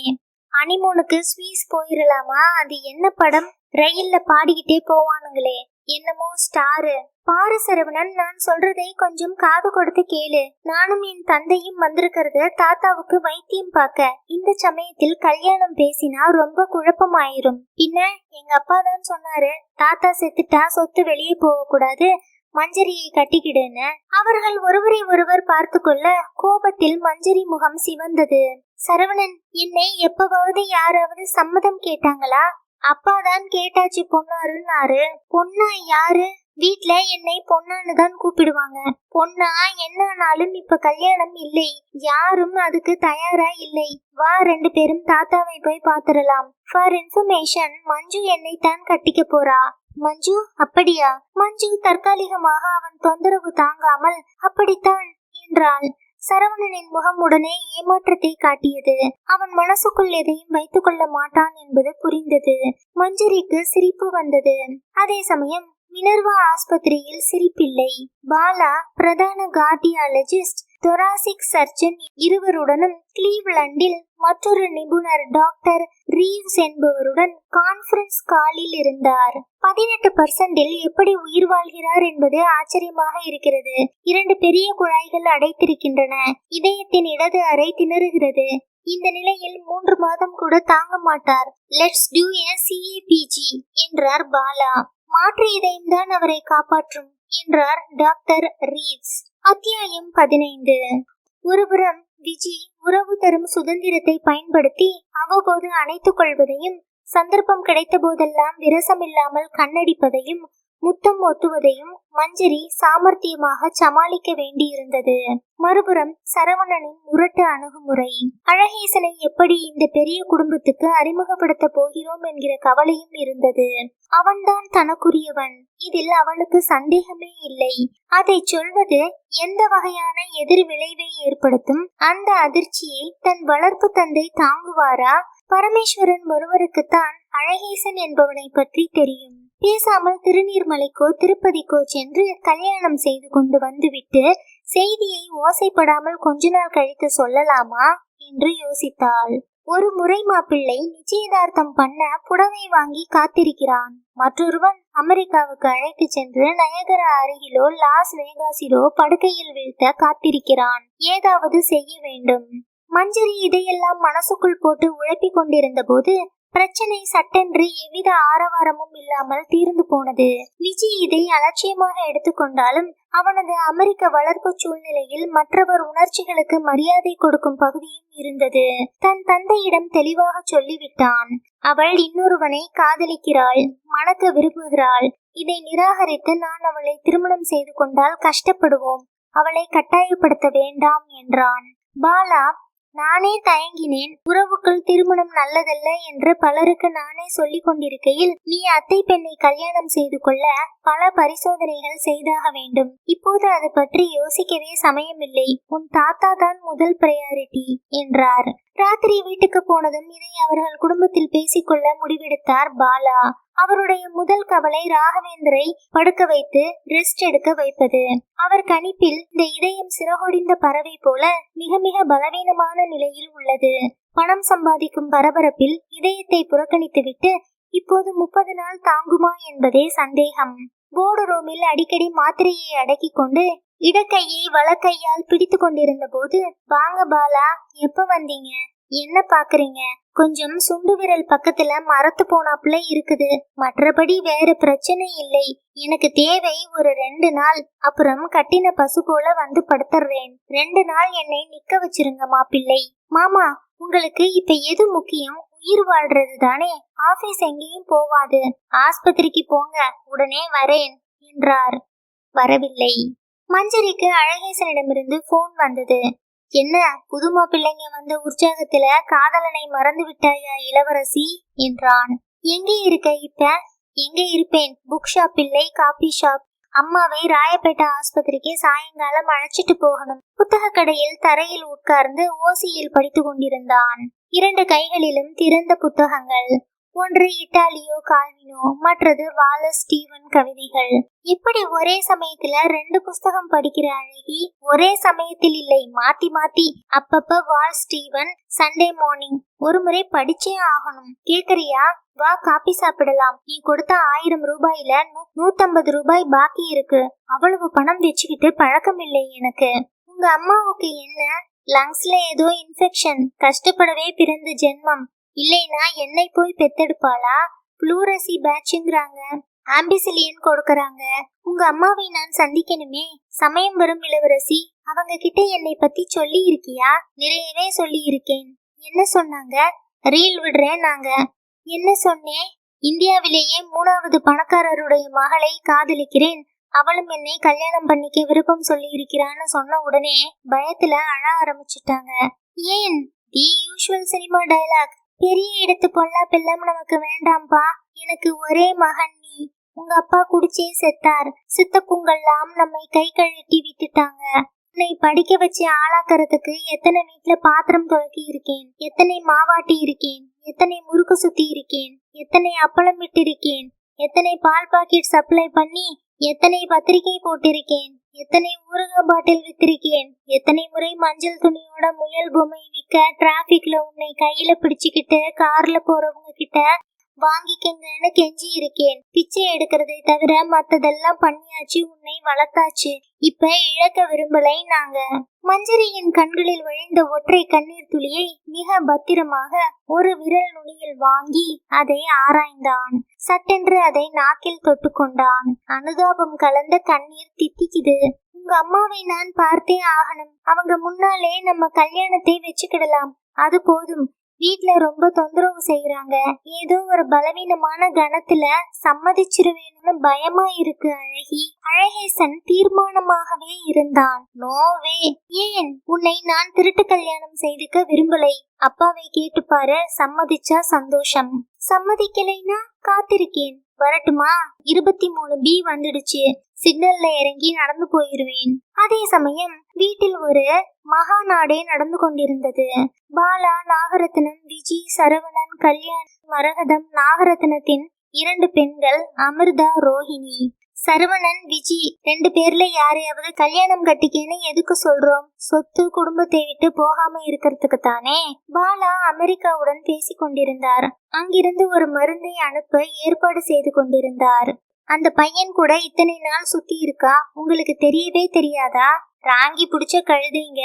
அனிமூனுக்கு ஸ்வீஸ் போயிடலாமா? அது என்ன படம்? ரயில்ல பாடிக்கிட்டே போவானுங்களே, என்னமோ ஸ்டாரு. பாரு சரவணன், நான் சொல்றதை கொஞ்சம் காது கொடுத்து கேளு. நானும் என் தந்தையும் வந்திருக்கிறது தாத்தாவுக்கு வைத்தியம் பார்க்க. இந்த சமயத்தில் கல்யாணம் பேசினா ரொம்ப குழப்பமாயிரும். பின்ன எங்க அப்பா தான் சொன்னாரு, தாத்தா செத்துட்டா சொத்து வெளியே போக கூடாது, மஞ்சரியை கட்டிக்கிடுன்னு. அவர்கள் ஒருவரை ஒருவர் பார்த்து கொள்ள கோபத்தில் மஞ்சரி முகம் சிவந்தது. சரவணன், என்னை எப்பவாவது யாராவது சம்மதம் கேட்டாங்களா? அப்பாதான் கேட்டாச்சு பொன்னாருன்னாரு. பொண்ணா யாரு? வீட்ல என்னை பொண்ணான்னு தான் கூப்பிடுவாங்க. பொண்ணா என்னானாலும் இப்ப கல்யாணம் இல்லை. யாரும் அதுக்கு தயாரா இல்லை. வா, 2 பேரும் தாத்தாவை போய் பாத்துடலாம். ஃபார் இன்ஃபர்மேஷன், மஞ்சு என்னை தான் கட்டிக்க போறா. மஞ்சு? அப்படியா? மஞ்சு தற்காலிகமாக அவன் தொந்தரவு தாங்காமல் அப்படித்தான் என்றாள். சரவணனின் முகம் உடனே ஏமாற்றத்தை காட்டியது. அவன் மனசுக்குள் எதையும் வைத்துக் கொள்ள மாட்டான் என்பது புரிந்தது. மஞ்சரிக்கு சிரிப்பு வந்தது. அதே சமயம் மினர்வா ஆஸ்பத்திரியில் சிரிப்பில்லை. பாலா, பிரதான கார்டியாலஜிஸ்ட், தொராசிக் சர்ஜன் இருவருடனும் கிளீவ்லண்டில் மற்றொரு நிபுணர் டாக்டர் ரீவ்ஸ் என்பவருடன் கான்ஃபரன்ஸ் காலில் இருந்தார். 18% எப்படி உயிர் வாழ்கிறார் என்பது ஆச்சரியமாக இருக்கிறது. 2 பெரிய குழாய்கள் அடைத்திருக்கின்றன. இதயத்தின் இடது அறை திணறுகிறது. இந்த நிலையில் 3 மாதம் கூட தாங்க மாட்டார். லெட்ஸ் டூ a CAPG என்றார் பாலா. மாற்று இதயம் தான் அவரை காப்பாற்றும் என்றார் டாக்டர் ரீவ்ஸ். அத்தியாயம் 15. ஒருபுறம் விஜய் உறவு தரும் சுதந்திரத்தை பயன்படுத்தி அவ்வப்போது அணைத்துக் கொள்வதையும், சந்தர்ப்பம் கிடைத்த போதெல்லாம் விரசமில்லாமல் கண்ணடிப்பதையும், முத்தம் ஒத்துவதையும் மஞ்சரி சாமர்த்தியமாக சமாளிக்க வேண்டியிருந்தது. மறுபுறம் சரவணனின் முரட்டு அணுகுமுறை. அழகேசனை எப்படி இந்த பெரிய குடும்பத்துக்கு அறிமுகப்படுத்த போகிறோம் என்கிற கவலையும் இருந்தது. அவன்தான் தனக்குரியவன், இதில் அவளுக்கு சந்தேகமே இல்லை. அதை சொல்வது எந்த வகையான எதிர் விளைவை ஏற்படுத்தும்? அந்த அதிர்ச்சியை தன் வளர்ப்பு தந்தை தாங்குவாரா? பரமேஸ்வரன் ஒருவருக்குத்தான் அழகேசன் என்பவனை பற்றி தெரியும். பேசாமல் திருநீர்மலைக்கோ திருப்பதிக்கோ சென்று கல்யாணம் செய்து கொண்டு வந்துவிட்டு செய்தியை ஓசைப்படாமல் கொஞ்ச நாள் கழித்து சொல்லலாமா என்று யோசித்தாள். ஒரு முறை மாப்பிள்ளை நிச்சயதார்த்தம் பண்ண புடவை வாங்கி காத்திருக்கிறான். மற்றொருவன் அமெரிக்காவுக்கு அழைத்து சென்று நயகரா அருகிலோ லாஸ் வேகாஸிலோ படுக்கையில் வீழ்த்த காத்திருக்கிறான். ஏதாவது செய்ய வேண்டும். மஞ்சரி இதையெல்லாம் மனசுக்குள் போட்டு உழைப்பிக் கொண்டிருந்த போது பிரச்சனை சட்டென்று எவ்வித ஆரவாரமும் இல்லாமல் தீர்ந்து போனது. விஜய் இதை அலட்சியமாக எடுத்துக்கொண்டாலும் அவனது அமெரிக்க வளர்ப்பு சூழ்நிலையில் மற்றவர் உணர்ச்சிகளுக்கு மரியாதை கொடுக்கும் பகுதியும் இருந்தது. தன் தந்தையிடம் தெளிவாக சொல்லிவிட்டான். அவள் இன்னொருவனை காதலிக்கிறாள், மணக்க விரும்புகிறாள். இதை நிராகரித்து நான் அவளை திருமணம் செய்து கொண்டால் கஷ்டப்படுவோம். அவளை கட்டாயப்படுத்த வேண்டாம் என்றான். பாலா, நானே தயங்கினேன். உறவுக்குள் திருமணம் நல்லதல்ல என்று பலருக்கு நானே சொல்லிக் கொண்டிருக்கையில் நீ அத்தை பெண்ணை கல்யாணம் செய்து கொள்ள பல பரிசோதனைகள் செய்தாக வேண்டும். இப்போது அது பற்றி யோசிக்கவே சமயமில்லை. உன் தாத்தா தான் முதல் பிரையாரிட்டி என்றார். ராத்திரி வீட்டுக்கு போனதும் இதை அவர்கள் குடும்பத்தில் பேசிக்கொள்ள முடிவெடுத்தார் பாலா. அவருடைய முதல் கவலை ராகவேந்தரை படுக்க வைத்து ரெஸ்ட் எடுக்க வைப்பது. அவர் கணிப்பில் இந்த இதயம் சிறகொடிந்த பறவை போல மிக மிக பலவீனமான நிலையில் உள்ளது. பணம் சம்பாதிக்கும் பரபரப்பில் இதயத்தை புறக்கணித்துவிட்டு இப்போது 30 நாள் தாங்குமா என்பதே சந்தேகம். போர்டு ரூமில் அடிக்கடி மாத்திரையை அடக்கி கொண்டு இடக்கையை வலக்கையால் பிடித்து கொண்டிருந்த போது, வாங்க பாலா, எப்ப வந்தீங்க? என்ன பாக்குறீங்க? கொஞ்சம் சுண்டு விரல் பக்கத்துல மரத்து போனாப்புல இருக்குது. மற்றபடி வேற பிரச்சனை இல்லை. எனக்கு தேவை ஒரு 2 நாள். அப்புறம் கட்டின பசு போல வந்து படுத்துறேன். 2 நாள் என்னை நிக்க வச்சிருங்க மாப்பிள்ளை. மாமா, உங்களுக்கு இப்ப எது முக்கியம்? உயிர் வாழ்றது தானே. ஆபீஸ் எங்கேயும் போவாது. ஆஸ்பத்திரிக்கு போங்க, உடனே வரேன் என்றார். வரவில்லை. மஞ்சரிக்கு அழகேசனிடமிருந்து போன் வந்தது. என்ன, புது மாப்பிள்ளைங்க வந்த உற்சாகத்துல காதலனை மறந்து விட்டாயா இளவரசி என்றான். எங்கே இருக்க இப்ப? எங்க இருப்பேன்? புக் ஷாப் இல்லை, காபி ஷாப். அம்மாவை ராயப்பேட்டை ஆஸ்பத்திரிக்கு சாயங்காலம் அழைச்சிட்டு போகணும். புத்தக கடையில் தரையில் உட்கார்ந்து ஓசியில் படித்து கொண்டிருந்தான். 2 கைகளிலும் திறந்த புத்தகங்கள். ஒன்று இட்டாலியோ கால்வினோ, மற்றது வாலஸ் ஸ்டீவன் கவிதைகள். இப்படி ஒரே சமயத்துல 2 புஸ்தகம் படிக்கிற அழகி? ஒரே சமயத்தில் இல்லை, மாத்தி மாத்தி. அப்பப்ப வால் ஸ்டீவன், சண்டே மார்னிங். ஒரு முறை படிச்சே ஆகணும். கேக்குறியா? வா, காபி சாப்பிடலாம். நீ கொடுத்த 1000 ரூபாயில 150 ரூபாய் பாக்கி இருக்கு. அவ்வளவு பணம் வச்சுக்கிட்டு பழக்கம் இல்லை எனக்கு. உங்க அம்மாவுக்கு என்ன? லங்ஸ்ல ஏதோ இன்ஃபெக்ஷன். கஷ்டப்படவே பிறந்த ஜென்மம். இல்லைனா என்னை போய் பெத்தெடுப்பாளா? புளூரசி பேட்சுங்கிறாங்க, ஆம்பிசிலியன் கொடுக்கறாங்க. உங்க அம்மாவை நான் சந்திக்கணுமே. சமயம் வரும் இளவரசி. அவங்க கிட்ட என்னை பத்தி சொல்லி இருக்கியா? நிறையவே சொல்லி இருக்கேன். என்ன சொன்னாங்க? ரீல் விடுறேன் நாங்க. என்ன சொன்னேன்? இந்தியாவிலேயே 3வது பணக்காரருடைய மகளை காதலிக்கிறேன், அவளும் என்னை கல்யாணம் பண்ணிக்க விருப்பம் சொல்லி இருக்கிறான்னு சொன்ன உடனே பயத்துல அழ ஆரம்பிச்சுட்டாங்க. ஏன்? தி யூஷுவல் சினிமா டயலாக். பெரிய இடத்து பொல்லா பெல்லம் நமக்கு வேண்டாம்பா. எனக்கு ஒரே மகன் நீ. உங்க அப்பா குடிச்சே செத்தார். சித்தப்புங்கெல்லாம் நம்மை கை கழட்டி விட்டுட்டாங்க. உன்னை படிக்க வச்சு ஆளாக்குறதுக்கு எத்தனை வீட்டுல பாத்திரம் துலக்கி இருக்கேன், எத்தனை மாவாட்டி இருக்கேன், எத்தனை முறுக்கு சுத்தி இருக்கேன், எத்தனை அப்பளம் விட்டு இருக்கேன், எத்தனை பால் பாக்கெட் சப்ளை பண்ணி, எத்தனை பத்திரிகை போட்டிருக்கேன், எத்தனை ஊறுகாய் பாட்டில் வித்திருக்கேன், எத்தனை முறை மஞ்சள் துணியோட முயல் பொம்மை விற்க டிராபிக்ல உன்னை கையில பிடிச்சுக்கிட்டு கார்ல போறவங்க கிட்ட வாங்கிக்கங்கன்னு கெஞ்சி இருக்கேன். பிச்சை எடுக்கிறதை தவிர மத்ததெல்லாம் பண்ணியாச்சு, உன்னை வளர்த்தாச்சு. இப்ப இழக்க விரும்பலை நாங்க. மஞ்சரியின் கண்களில் வழிந்த ஒற்றை கண்ணீர் துளியை மிக பத்திரமாக ஒரு விரல் நுனியில் வாங்கி அதை ஆராய்ந்தான். சட்டென்று அதை நாக்கில் தொட்டு கொண்டான். அனுதாபம் கலந்த கண்ணீர் தித்திக்குது. உங்க அம்மாவை நான் பார்த்தே ஆகணும். அவங்க முன்னாலே நம்ம கல்யாணத்தை வச்சுக்கிடலாம். அது போதும். வீட்ல ரொம்ப தொந்தரவு செய்யறாங்க. ஏதோ ஒரு பலவீனமான கணத்துல சம்மதிச்சிருவேன்னு பயமா இருக்கு அழகி. அழகேசன் தீர்மானமாகவே இருந்தான். நோவே. ஏன்? உன்னை நான் திருட்டு கல்யாணம் செய்துக்க விரும்பலை. அப்பாவை கேட்டுப்பாரு. சம்மதிச்சா சந்தோஷம், சம்மதிக்கலைன்னா காத்திருக்கேன். வரட்டுமா? 23B வந்துடுச்சு. சிக்னல்ல இறங்கி நடந்து போயிருவேன். அதே சமயம் வீட்டில் ஒரு மகாநாடே நடந்து கொண்டிருந்தது. பாலா, நாகரத்னம், விஜி, சரவணன், கல்யாண், மரகதம், நாகரத்னத்தின் 2 பெண்கள் அமிர்தா, ரோஹிணி. சரவணன், விஜி 2 பேர்ல யாரையாவது கல்யாணம் கட்டிக்கேன்னு எதுக்கு சொல்றோம்? சொத்து குடும்பத்தை விட்டு போகாம இருக்கிறதுக்கு தானே. பாலா அமெரிக்காவுடன் பேசி கொண்டிருந்தார். அங்கிருந்து ஒரு மருந்தை அனுப்ப ஏற்பாடு செய்து கொண்டிருந்தார். அந்த பையன் கூட இத்தனை நாள் சுத்தி இருக்கா, உங்களுக்கு தெரியவே தெரியாதா? ராங்கி புடிச்ச கழுதைங்க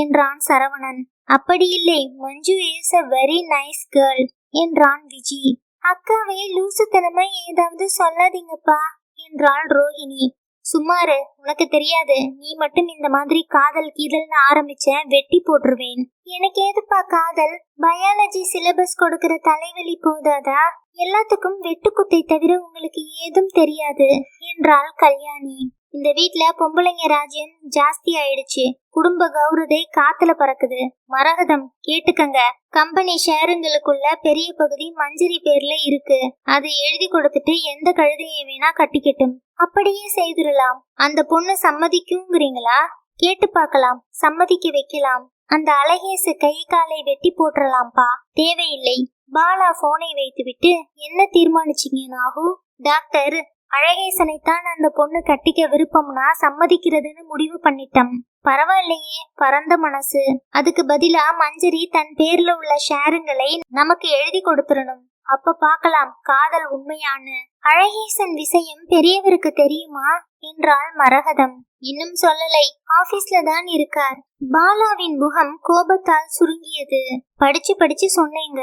என்றான் சரவணன். அப்படி இல்லை, மஞ்சு is a very nice girl என்றான் விஜி. அக்காவே லூசுத்தனமா ஏதாவது சொல்லாதீங்கப்பா என்றாள் ரோஹிணி. சும்மாரு, உனக்கு தெரியாது. நீ மட்டும் இந்த மாதிரி காதல் கீதல்னு ஆரம்பிச்ச வெட்டி போட்டுருவேன். எனக்கு ஏதுப்பா காதல்? பயாலஜி சிலபஸ் கொடுக்கிற தலைவலி போதாதா? எல்லாத்துக்கும் வெட்டுக்குத்தை தவிர உங்களுக்கு ஏதும் தெரியாது என்றாள் கல்யாணி. இந்த வீட்ல பொம்பளைங்க ராஜ்யம் ஜாஸ்தி ஆயிடுச்சு. குடும்ப கௌரதை காத்துல பறக்குது. மரகதம், கேட்டுக்கங்க. கம்பெனி ஷேருங்களுக்குள்ள பெரிய பகுதி மஞ்சரி பேர்ல இருக்கு. அதை எழுதி கொடுத்துட்டு எந்த கழுதையை வேணா கட்டிக்கட்டும். அப்படியே செய்திடலாம். அந்த பொண்ணு சம்மதிக்குங்கிறீங்களா? கேட்டு பார்க்கலாம். சம்மதிக்க வைக்கலாம். அந்த அழகேசு கை காலை வெட்டி போட்டுறலாம்பா. தேவையில்லை. பாலா போனை வைத்துவிட்டு, என்ன தீர்மானிச்சீங்க நாகு? டாக்டர், அழகேசனைத்தான் அந்த பொண்ணு கட்டிக்க விருப்பம்னா சம்மதிக்கிறதுன்னு முடிவு பண்ணிட்டோம். பரவாயில்லையே, பரந்த மனசு. அதுக்கு பதிலா மஞ்சரி தன் பேர்ல உள்ள ஷேருங்களை நமக்கு எழுதி கொடுத்துடணும். அப்ப பாக்கலாம் காதல் உண்மையான்னு. அழகேசன் விஷயம் பெரியவருக்கு தெரியுமா என்றாள் மரகதம். இன்னும் சொல்லலை, ஆபீஸ்ல தான் இருக்கார். பாலாவின் முகம் கோபத்தால் சுருங்கியது. படிச்சு சொன்னீங்க.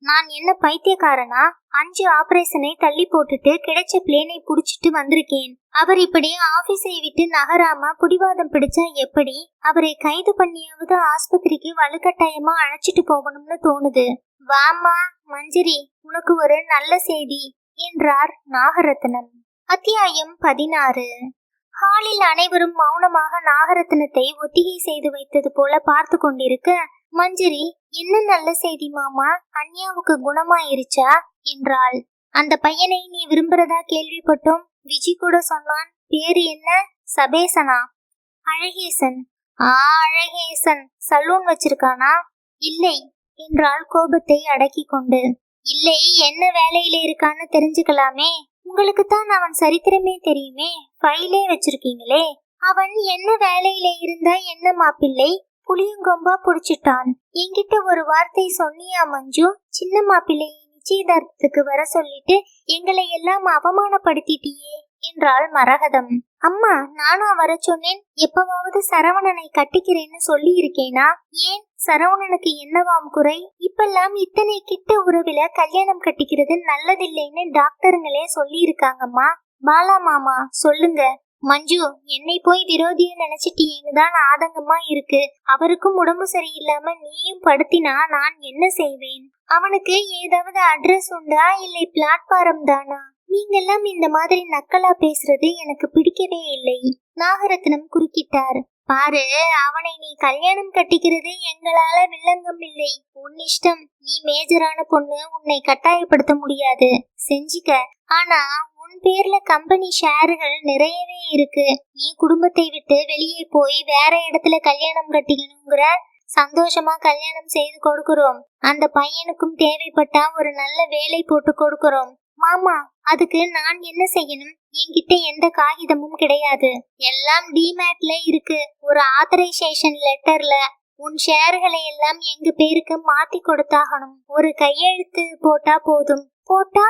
நான் என்ன பைத்தியக்காரனா? 5 ஆபரேஷனை தள்ளி போட்டுட்டு கிடைச்ச பிளேனை புடிச்சிட்டு வந்திருக்கேன். அவர் இப்படி ஆபீஸை விட்டு நகராம புடிவாதம் பிடிச்சா எப்படி? அவரை கைது பண்ணியாவது ஆஸ்பத்திரிக்கு வலுக்கட்டாயமா அழைச்சிட்டு போகணும்னு தோணுது. வாமா மஞ்சரி, உனக்கு ஒரு நல்ல செய்தி என்றார் நாகரத்னம். அத்தியாயம் 16. ஹாலில் அனைவரும் மௌனமாக நாகரத்னத்தை ஒத்திகை செய்து வைத்தது போல பார்த்து கொண்டிருக்க, மஞ்சரி, என்ன நல்ல செய்தி மாமா? அன்யாவுக்கு குணமாயிருச்சா என்றாள். அந்த பையனை நீ விரும்புறதா கேள்விப்பட்டோம். விஜி கூட சொன்னான். பேரு என்ன? சபேசனா? அழகேசன். அழகேசன் சலூன் வச்சிருக்கானா? இல்லை என்றாள் கோபத்தை அடக்கி கொண்டு. இல்லை, என்ன வேலையில இருக்கான்னு தெரிஞ்சுக்கலாமே. உங்களுக்கு தான் அவன் சரித்திரமே தெரியுமே, ஃபைலே வச்சிருக்கீங்களே. அவன் என்ன வேலையில இருந்தா என்ன மாப்பிள்ளை? புளியங்கொம்பா புடிச்சிட்டான். என்கிட்ட ஒரு வார்த்தை சொன்னியா மஞ்சு? சின்ன மாப்பிள்ளையை நிச்சயதார்த்தத்துக்கு வர சொல்லிட்டு எங்களை எல்லாம் அவமானப்படுத்திட்டியே என்றாள் மரகதம். அம்மா, நானா வர சொன்னேன்? எப்பவாவது சரவணனை கட்டிக்கிறேன்னு சொல்லி இருக்கேனா? ஏன், சரவணனுக்கு என்னவாம் குறை? இப்பெல்லாம் இத்தனை கிட்ட உறவில கல்யாணம் கட்டிக்கிறது நல்லதில்லைன்னு டாக்டருங்களே சொல்லி இருக்காங்கம்மா. பாலா மாமா சொல்லுங்க. மஞ்சு, என்னை போய் விரோதிய நினைச்சிட்டீன்னு தான் ஆதங்கமா இருக்கு. அவருக்கும் உடம்பு சரியில்லாம நீயும் படுத்தினா நான் என்ன செய்வேன்? அவனுக்கு ஏதாவது அட்ரஸ் உண்டா, இல்லை பிளாட்பாரம் தானா? நீங்கெல்லாம் இந்த மாதிரி நக்கலா பேசுறது எனக்கு பிடிக்கவே இல்லை. நாகரத்னம் குறுக்கிட்டார். பாரு, அவனை நீ கல்யாணம் கட்டிக்கிறது எங்களால வில்லங்கம் இல்லை. உன் இஷ்டம். நீ மேஜரான பொண்ணு, உன்னை கட்டாயப்படுத்த முடியாது. செஞ்சிக்க. ஆனா உன் பேர்ல கம்பெனி ஷேர்கள் நிறையவே இருக்கு. நீ குடும்பத்தை விட்டு வெளியே போய் வேற இடத்துல கல்யாணம் கட்டிக்கணுங்கிற? சந்தோஷமா கல்யாணம் செய்து கொடுக்கிறோம். அந்த பையனுக்கும் தேவைப்பட்டா ஒரு நல்ல வேலை போட்டு கொடுக்கிறோம். மாமா, அதுக்கு நான் என்ன செய்யணும்? என்கிட்ட எந்த காகிதமும் கிடையாது. எல்லாம் டிமேட்ல இருக்கு. ஒரு ஆத்தரைசேஷன் லெட்டர்ல உன் ஷேர்களை எல்லாம் எங்க பேருக்கு மாத்தி கொடுத்தாகணும். ஒரு கையெழுத்து போட்டா போதும். போட்டா?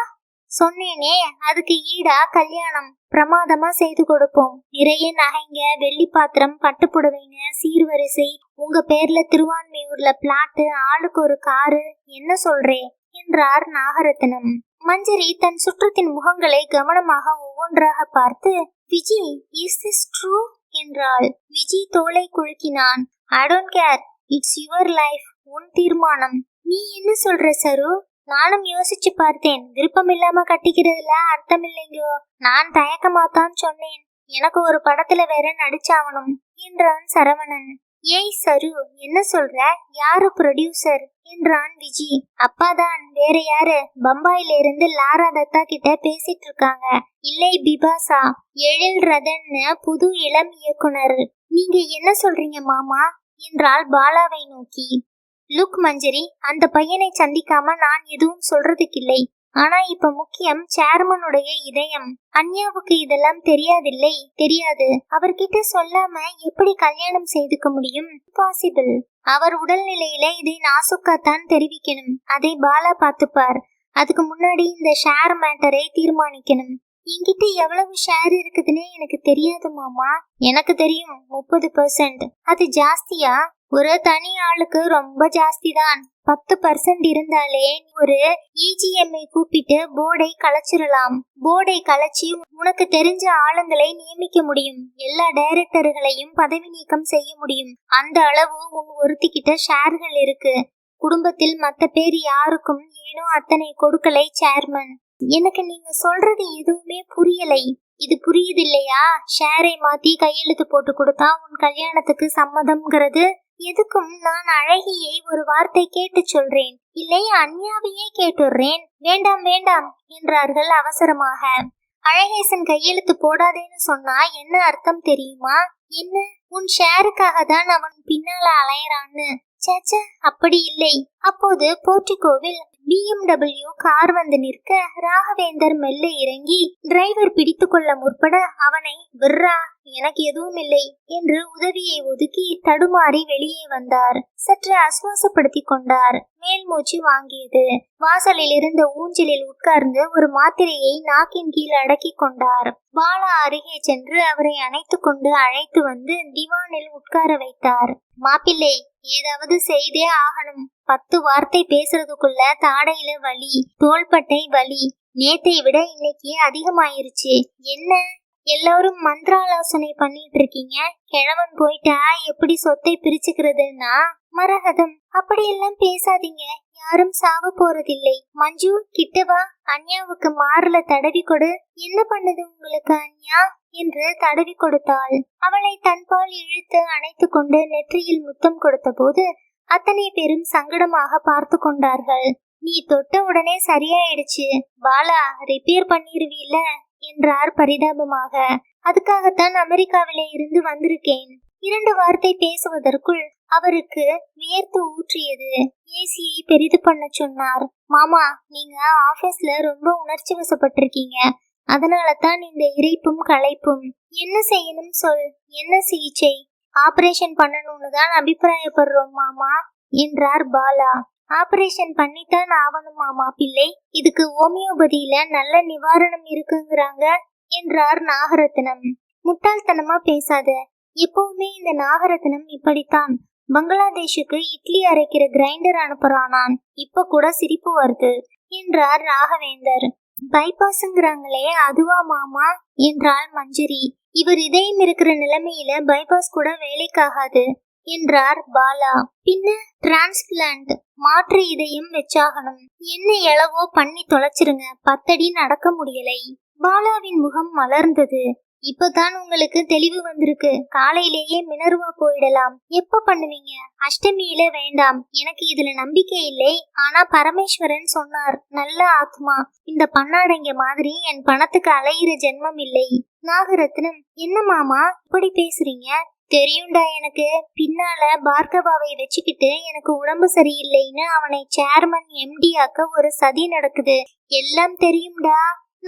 சொன்னேனே, அதுக்கு ஈடா கல்யாணம் பிரமாதமா செய்து கொடுப்போம். நிறைய நகைங்க, வெள்ளி பாத்திரம், பட்டுப்புடவைங்க, சீர்வரிசை, உங்க பேர்ல திருவான்மையூர்ல பிளாட்டு, ஆளுக்கு ஒரு காரு. என்ன சொல்றே என்றார் நாகரத்னம். மஞ்சரி தன் சுற்றத்தின் முகங்களை கவனமாக ஒவ்வொன்றாக பார்த்து, விஜி, இஸ் திஸ் ட்ரூ என்றாள். விஜி தோளை குலுக்கினான். I don't care, it's your life. உன் தீர்மானம். நீ என்ன சொல்ற சரு? நானும் யோசிச்சு பார்த்தேன். விருப்பம் இல்லாம கட்டிக்கிறதுல அர்த்தம் இல்லைங்கோ. நான் தயக்கமாத்தான் சொன்னேன். எனக்கு ஒரு படத்துல வேற நடிச்சாவணும் என்றான் சரவணன். ஏய் சரு, என்ன சொல்ற? யாரு ப்ரொடியூசர் என்றான் விஜி. அப்பாதான், வேற யாரு? பம்பாயில இருந்து லாரா தத்தா கிட்ட பேசிட்டு இருக்காங்க. இல்லை பிபாசா, எழில் ரதன்னு புது இளம் இயக்குனர். நீங்க என்ன சொல்றீங்க மாமா என்றாள் பாலாவை நோக்கி. லுக் மஞ்சரி, அந்த பையனை சந்திக்காம நான் எதுவும் சொல்றதுக்கில்லை. ஆனா இப்ப முக்கியம் சேர்மனுடைய இதயம். அன்யாவுக்கு இதெல்லாம் தெரியாதில்லை. தெரியாது. அவர்கிட்ட சொல்லாம எப்படி கல்யாணம் செய்துக்க முடியும்? பாசிபிள். அவர் உடல்நிலையில இதை நாசுக்காத்தான் தெரிவிக்கணும். அதை பாலா பார்த்துப்பார். அதுக்கு முன்னாடி இந்த ஷேர் மேட்டரை தீர்மானிக்கணும். என்கிட்ட எவ்வளவு ஷேர் இருக்குதுன்னு எனக்கு தெரியாது மாமா. எனக்கு தெரியும், 30%. அது ஜாஸ்தியா? ஒரு தனி ஆளுக்கு ரொம்ப ஜாஸ்தி தான். 10% இருந்தாலே ஒரு EGM கூப்பிட்டு போர்டை கலைச்சிடலாம். போர்டை கலைச்சி உனக்கு தெரிஞ்ச ஆளுங்களை நியமிக்க முடியும். எல்லா டைரக்டர்களையும் பதவி நீக்கம் செய்ய முடியும். அந்த அளவு உன் ஒருத்திக்கிட்ட ஷேர்கள் இருக்கு. குடும்பத்தில் மத்த பேர் யாருக்கும் ஏனோ அத்தனை கொடுக்கலை சேர்மன். எனக்கு நீங்க சொல்றது எதுவுமே புரியலை. இது புரியுது இல்லையா? ஷேரை மாத்தி கையெழுத்து போட்டு கொடுத்தா உன் கல்யாணத்துக்கு சம்மதம்ங்கிறது. எதுக்கும் நான் அழகியை ஒரு வார்த்தை கேட்டு சொல்றேன், இல்லை அன்யாவையே கேட்டுடுறேன். வேண்டாம் வேண்டாம் என்றார்கள் அவசரமாக. அழகேசன் கையெழுத்து போடாதேன்னு சொன்னா என்ன அர்த்தம் தெரியுமா? என்ன, உன் ஷேருக்காக தான் அவன் பின்னால அலையறான்னு. சேச்ச, அப்படி இல்லை. அப்போது போர்டிகோவில் BMW கார் வந்து நிற்க ராகவேந்தர் மெல்ல இறங்கி டிரைவர் பிடித்து கொள்ள முற்பட அவனை விர்ரா, எனக்கு எதுவும் இல்லை என்று உதவியை ஒதுக்கி தடுமாறி வெளியே வந்தார். சற்று ஆசுவாசப்படுத்தி கொண்டார். மேல் மூச்சு வாங்கியது. வாசலில் இருந்த ஊஞ்சலில் உட்கார்ந்து ஒரு மாத்திரையை நாக்கின் கீழ் அடக்கி கொண்டார். பாலா அருகே சென்று அவரை அணைத்து கொண்டு அழைத்து வந்து திவானில் உட்கார வைத்தார். மாப்பிள்ளை, ஏதாவது செய்தே ஆகணும். 10 வார்த்தை பேசுறதுக்குள்ள தாடையில வலி, தோள்பட்டை வலி. நேத்தை விட இன்னைக்கு அதிகமாயிருச்சு. என்ன எல்லாரும் மந்திராலோசனை பண்ணிட்டு இருக்கீங்க? கிழவன் போயிட்டா எப்படி சொத்தை பிரிச்சுக்கிறதுன்னா? மரகதம், அப்படியெல்லாம் பேசாதீங்க. யாரும் சாவ போறதில்லை. மஞ்சு, கிட்டவா, அன்யாவுக்கு மார்ல தடவி கொடு. என்ன பண்ணுது உங்களுக்கு அன்யா என்று தடவி கொடுத்தாள். அவளை தன்பால் இழுத்து அணைத்து கொண்டு நெற்றியில் முத்தம் கொடுத்த போது அத்தனை பேரும் சங்கடமாக பார்த்து கொண்டார்கள். நீ தொட்ட உடனே சரியாயிடுச்சு பாலா, ரிப்பேர் பண்ணிருவீல்ல என்றார் பரிதாபமாக. அதுக்காகத்தான் அமெரிக்காவிலே இருந்து வந்திருக்கேன். 2 வார்த்தை பேசுவதற்குள் அவருக்கு வியர்த்து ஊற்றியது. ஏசியை பெரிது பண்ண சொன்னார். மாமா, நீங்க ஆபீஸ்ல ரொம்ப உணர்ச்சி வசப்பட்டிருக்கீங்க. அதனால தான் இந்த இறைப்பும் களைப்பும். என்ன செய்யணும் சொல். என்ன சிகிச்சை? ஆபரேஷன் பண்ணணும்னு தான் அபிப்பிராயப்படுறோம் மாமா என்றார் பாலா. ஆபரேஷன் பண்ணித்தான் ஆவணும் மாமா பிள்ளை. இதுக்கு ஹோமியோபதியில நல்ல நிவாரணம் இருக்குங்கிறாங்க என்றார் நாகரத்னம். முட்டாள்தனமா பேசாத. எப்பவுமே இந்த நாகரத்னம் இப்படித்தான். பங்களாதேஷுக்கு இட்லி அரைக்கிற கிரைண்டர் அனுப்புறானான். இப்ப கூட சிரிப்பு வருது என்றார் ராகவேந்தர். பைபாஸ்ங்கிறாங்களே, அதுவா மாமா என்றாள் மஞ்சரி. இவர் இதயம் இருக்கிற நிலைமையில பைபாஸ் கூட வேலைக்காகாது என்றார் பாலா. பின்ன டிரான்ஸ்பிளான்ட், மாற்று இதயம் வச்சாகணும். என்ன எளவோ பண்ணி தொலைச்சிருங்க. 10 அடி நடக்க முடியலை. பாலாவின் முகம் மலர்ந்தது. இப்பதான் உங்களுக்கு தெளிவு வந்திருக்கு. காலையிலேயே மினர்வா போயிடலாம். எப்ப பண்ணுவீங்க? அஷ்டமியில வேண்டாம், எனக்கு இதுல நம்பிக்கை இல்லை. ஆனா பரமேஸ்வரன் சொன்னார், நல்ல ஆத்மா. இந்த பண்ணாடங்க மாதிரி என் பணத்துக்கு அலையிற ஜென்மம் இல்லை. நாகரத்னம், என்ன மாமா இப்படி பேசுறீங்க? தெரியும்டா எனக்கு. பின்னால பார்கவாவை வச்சுக்கிட்டு எனக்கு உடம்பு சரியில்லைன்னு அவனை சேர்மன் MD ஆக்க ஒரு சதி நடக்குது. எல்லாம் தெரியும்டா.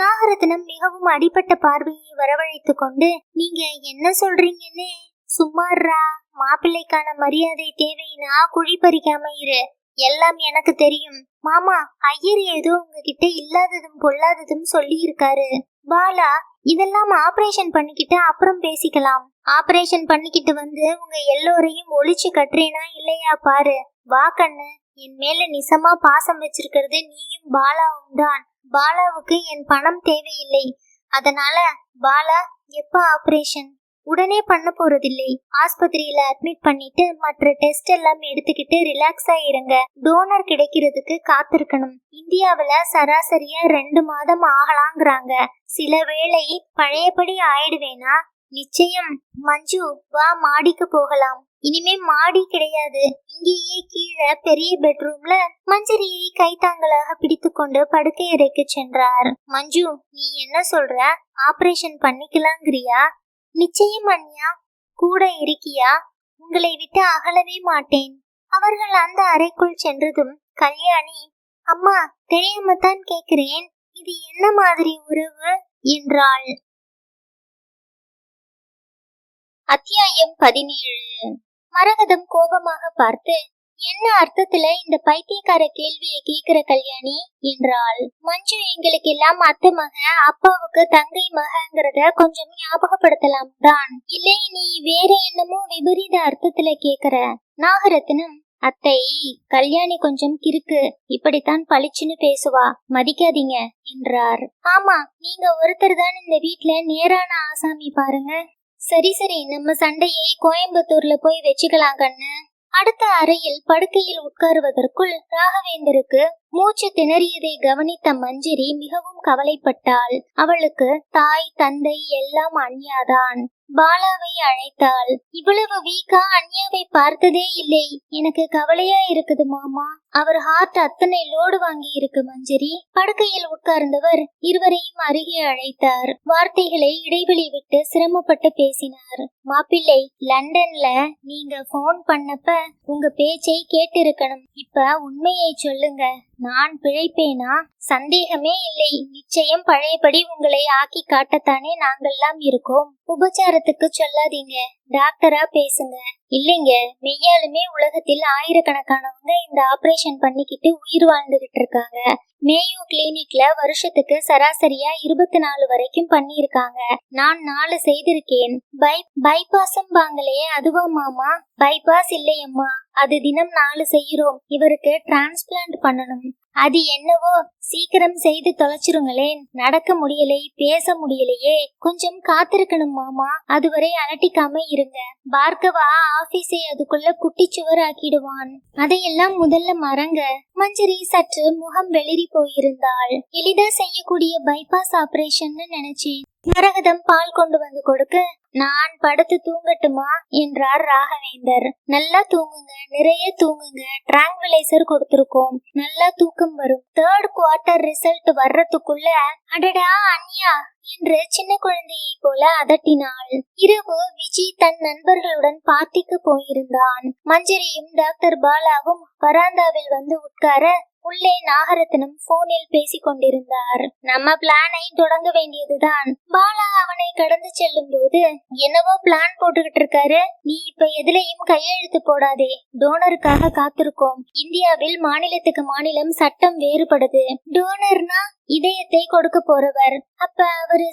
நாகரத்னம் மிகவும் அடிபட்ட பார்வையை வரவழைத்து கொண்டு, நீங்க என்ன சொல்றீங்கன்னு சும்மாறா. மாப்பிள்ளைக்கான மரியாதை தேவைன்னா குழி பறிக்காம இரு. எல்லாம் எனக்கு தெரியும் மாமா. ஐயர் ஏதோ உங்ககிட்ட இல்லாததும் பொல்லாததும் சொல்லி இருக்காரு. பாலா, இதெல்லாம் ஆபரேஷன் பண்ணிக்கிட்டு அப்புறம் பேசிக்கலாம். ஆபரேஷன் பண்ணிக்கிட்டு வந்து உங்க எல்லோரையும் ஒளிச்சு கட்டுறேனா இல்லையா பாரு. வா கண்ணு, என் மேல நிசமா பாசம் வச்சிருக்கிறது நீயும் பாலாவும் தான். பாலாவுக்கு என் பணம் தேவையில்லை. அதனால பாலா, எப்ப ஆபரேஷன்? உடனே பண்ண போறதில்லை. ஆஸ்பத்திரியில அட்மிட் பண்ணிட்டு மற்ற டெஸ்ட் எல்லாம் எடுத்துக்கிட்டு ரிலாக்ஸா இருங்க. டோனர் கிடைக்கிறதுக்கு காத்திருக்கணும். இந்தியாவில சராசரியா 2 மாதம் ஆகலாங்கிறாங்க. சில வேளை பழையபடி ஆயிடுவேனா? நிச்சயம். மஞ்சு, வா, மாடிக்கு போகலாம். இனிமே மாடி கிடையாது, இங்கேயே கீழே பெரிய பெட்ரூம்ல மஞ்சரியை கைத்தாங்களாக பிடித்து கொண்டு படுக்கை அறைக்கு சென்றார். மஞ்சு, நீ என்ன சொல்ற? ஆபரேஷன் பண்ணிக்கலாங்கிறியா? நிச்சயம் அண்ணியா. கூட இருக்கியா? உங்களை விட்டு அகலவே மாட்டேன். அவர்கள் அந்த அறைக்குள் சென்றதும் கல்யாணி, அம்மா தெரியாமத்தான் கேக்குறேன், இது என்ன மாதிரி உறவு என்றாள். அத்தியாயம் 17. மரகதம் கோபமாக பார்த்து, என்ன அர்த்தத்துல இந்த பைத்தியக்கார கேள்வியை கேக்குற கல்யாணி என்றாள். மஞ்சு எங்களுக்கு எல்லாம் அத்தை மக, அப்பாவுக்கு தங்கை மகங்கிறத கொஞ்சம் ஞாபகப்படுத்தலாம் தான். இல்லை நீ வேற என்னமோ விபரீத அர்த்தத்துல கேக்குற. நாகரத்னம், அத்தை, கல்யாணி கொஞ்சம் கிறுக்கு, இப்படித்தான் பளிச்சுன்னு பேசுவா, மதிக்காதீங்க என்றார். ஆமா, நீங்க ஒருத்தர் தான் இந்த வீட்ல நேரான ஆசாமி பாருங்க. சரி சரி, நம்ம சண்டையை கோயம்புத்தூர்ல போய் வச்சுக்கலாம் கண்ணு. அடுத்த அறையில் படுக்கையில் உட்காருவதற்குள் ராகவேந்தருக்கு மூச்சு திணறியதை கவனித்த மஞ்சரி மிகவும் கவலைப்பட்டாள். அவளுக்கு தாய் தந்தை எல்லாம் அன்யாதான். பாலாவை அழைத்தாள். இவ்வளவு வீக்கா அன்யாவை பார்த்ததே இல்லை. எனக்கு கவலையா இருக்குது மாமா. அவர் ஹார்ட் அத்தனை லோடு வாங்கி இருக்கு மஞ்சரி. படுக்கையில் உட்கார்ந்தவர் இருவரையும் அருகே அழைத்தார். வார்த்தைகளை இடைவெளி விட்டு சிரமப்பட்டு பேசினார். மாப்பிள்ளை, லண்டன்ல நீங்க போன் பண்ணப்ப உங்க பேச்சை கேட்டிருக்கணும். இப்ப உண்மையை சொல்லுங்க. நான் பிழைப்பேனா? சந்தேகமே இல்லை. நிச்சயம் பழையபடி உங்களை ஆக்கி காட்டத்தானே நாங்கெல்லாம் இருக்கோம். உபச்சாரத்துக்கு சொல்லாதீங்க. டாக்டரா பேசுங்க. இல்லைங்க, மெய்யாலுமே உலகத்தில் ஆயிரக்கணக்கானவங்க இந்த ஆபரேஷன் பண்ணிக்கிட்டு உயிர் வாழ்ந்துகிட்டு இருக்காங்க. மேயோ கிளினிக்ல வருஷத்துக்கு சராசரியா 24 வரைக்கும் பண்ணிருக்காங்க. நான் 4 செய்திருக்கேன். பைபாஸும் பாங்களே, அதுவா மாமா? பைபாஸ் இல்லையம்மா, அது தினம் 4 செய்யறோம். இவருக்கு டிரான்ஸ்பிளான்ட் பண்ணணும். அது என்னவோ சீக்கிரம் செய்து தொலைச்சிருங்களேன். நடக்க முடியலை, பேச முடியலையே. கொஞ்சம் காத்திருக்கணும் மாமா. அதுவரை அலட்டிக்காம இருங்க. பார்க்கவா ஆபீஸை அதுக்குள்ள குட்டிச்சுவர் ஆக்கிடுவான். அதையெல்லாம் முதல்ல மறங்க. மஞ்சரி சற்று முகம் வெளிரி போயிருந்தாள். எளிதா செய்யக்கூடிய பைபாஸ் ஆபரேஷன் நினைச்சேன். மரகதம் பால் கொண்டு வந்து கொடுக்க, நான் படுத்து தூங்கட்டுமா என்றார் ராகவேந்தர். நல்லா தூங்குங்க, நிறைய தூங்குங்க. டிராங்குலைசர் கொடுத்திருக்கோம், நல்லா தூக்கம் வரும். 3rd குவார்ட்டர் ரிசல்ட் வர்றதுக்குள்ள அடடா அன்யா என்று சின்ன குழந்தையை போல அதட்டினாள். இரவு விஜி தன் நண்பர்களுடன் பார்ட்டிக்கு போயிருந்தான். மஞ்சரியும் டாக்டர் பாலாவும் வராந்தாவில் வந்து உட்கார, உள்ளே நாகரத்னம் போனில் பேசி கொண்டிருந்தார். நம்ம பிளானை தொடங்க வேண்டியதுதான். பாலா அவனை கடந்து செல்லும் போது, என்னவோ பிளான் போட்டுக்கிட்டு இருக்காரு. நீ இப்ப எதுலையும் கையெழுத்து போடாதே. டோனருக்காக காத்திருக்கோம். இந்தியாவில் மாநிலத்துக்கு மாநிலம் சட்டம் வேறுபடுது. டோனர்னா இதயத்தை கொடுக்க போறவர். அப்ப அவரு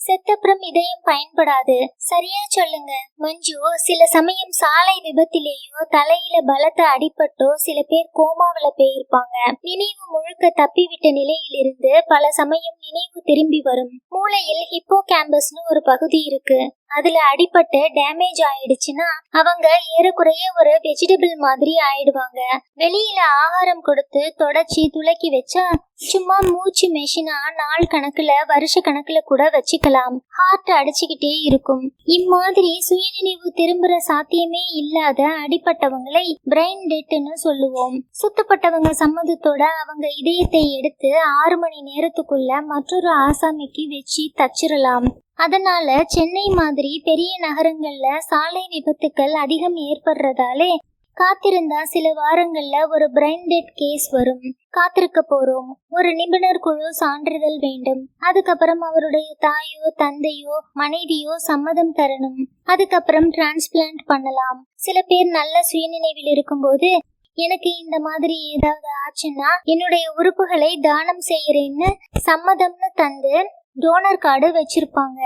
செத்தப்புறம் இதயம் பயன்படாது. சரியா சொல்லுங்க மஞ்சு. சில சமயம் சாலை விபத்திலேயோ தலையில பலத்த அடிபட்டோ சில பேர் கோமாவில போயிருப்பாங்க. நினைவு முழுக்க தப்பிவிட்ட நிலையிலிருந்து பல சமயம் நினைவு திரும்பி வரும். மூளையில் ஹிப்போ கேம்பஸ்னு ஒரு பகுதி இருக்கு. அதுல அடிபட்டு டேமேஜ் ஆயிடுச்சுன்னா அவங்க ஏறக்குறைய ஒரு வெஜிடபிள் மாதிரி ஆயிடுவாங்க. வெளியில ஆகாரம் கொடுத்து தொடச்சி துளக்கி வச்சா சும்மா மூச்சு மெஷினா நாள் கணக்குல வருஷ கணக்குல கூட வச்சுக்கலாம். ஹார்ட் அடிச்சுக்கிட்டே இருக்கும். இம்மாதிரி சுயநினைவு திரும்புற சாத்தியமே இல்லாத அடிப்பட்டவங்களை பிரெயின் டெட்னு சொல்லுவோம். சுத்தப்பட்டவங்க சம்மதத்தோட அவங்க இதயத்தை எடுத்து 6 மணி நேரத்துக்குள்ள மற்றொரு ஆசாமிக்கு வச்சு தச்சிரலாம். அதனால சென்னை மாதிரி பெரிய நகரங்கள்ல சாலை விபத்துக்கள் அதிகம் ஏற்படுறதாலே காத்திருந்தா சில வாரங்கள்ல ஒரு பிரெயின் டெட் கேஸ் வரும். காத்திருக்க போறோம். ஒரு நிபுணர் குழு சான்றிதழ் வேண்டும். அதுக்கப்புறம் அவருடைய தாயோ தந்தையோ மனைவியோ சம்மதம் தரணும். அதுக்கப்புறம் டிரான்ஸ்பிளான்ட் பண்ணலாம். சில பேர் நல்ல சுயநினைவில் இருக்கும்போது, எனக்கு இந்த மாதிரி ஏதாவது ஆச்சுன்னா என்னுடைய உறுப்புகளை தானம் செய்யறேன்னு சம்மதம்னு தந்து டோனர் கார்டு வச்சிருப்பாங்க.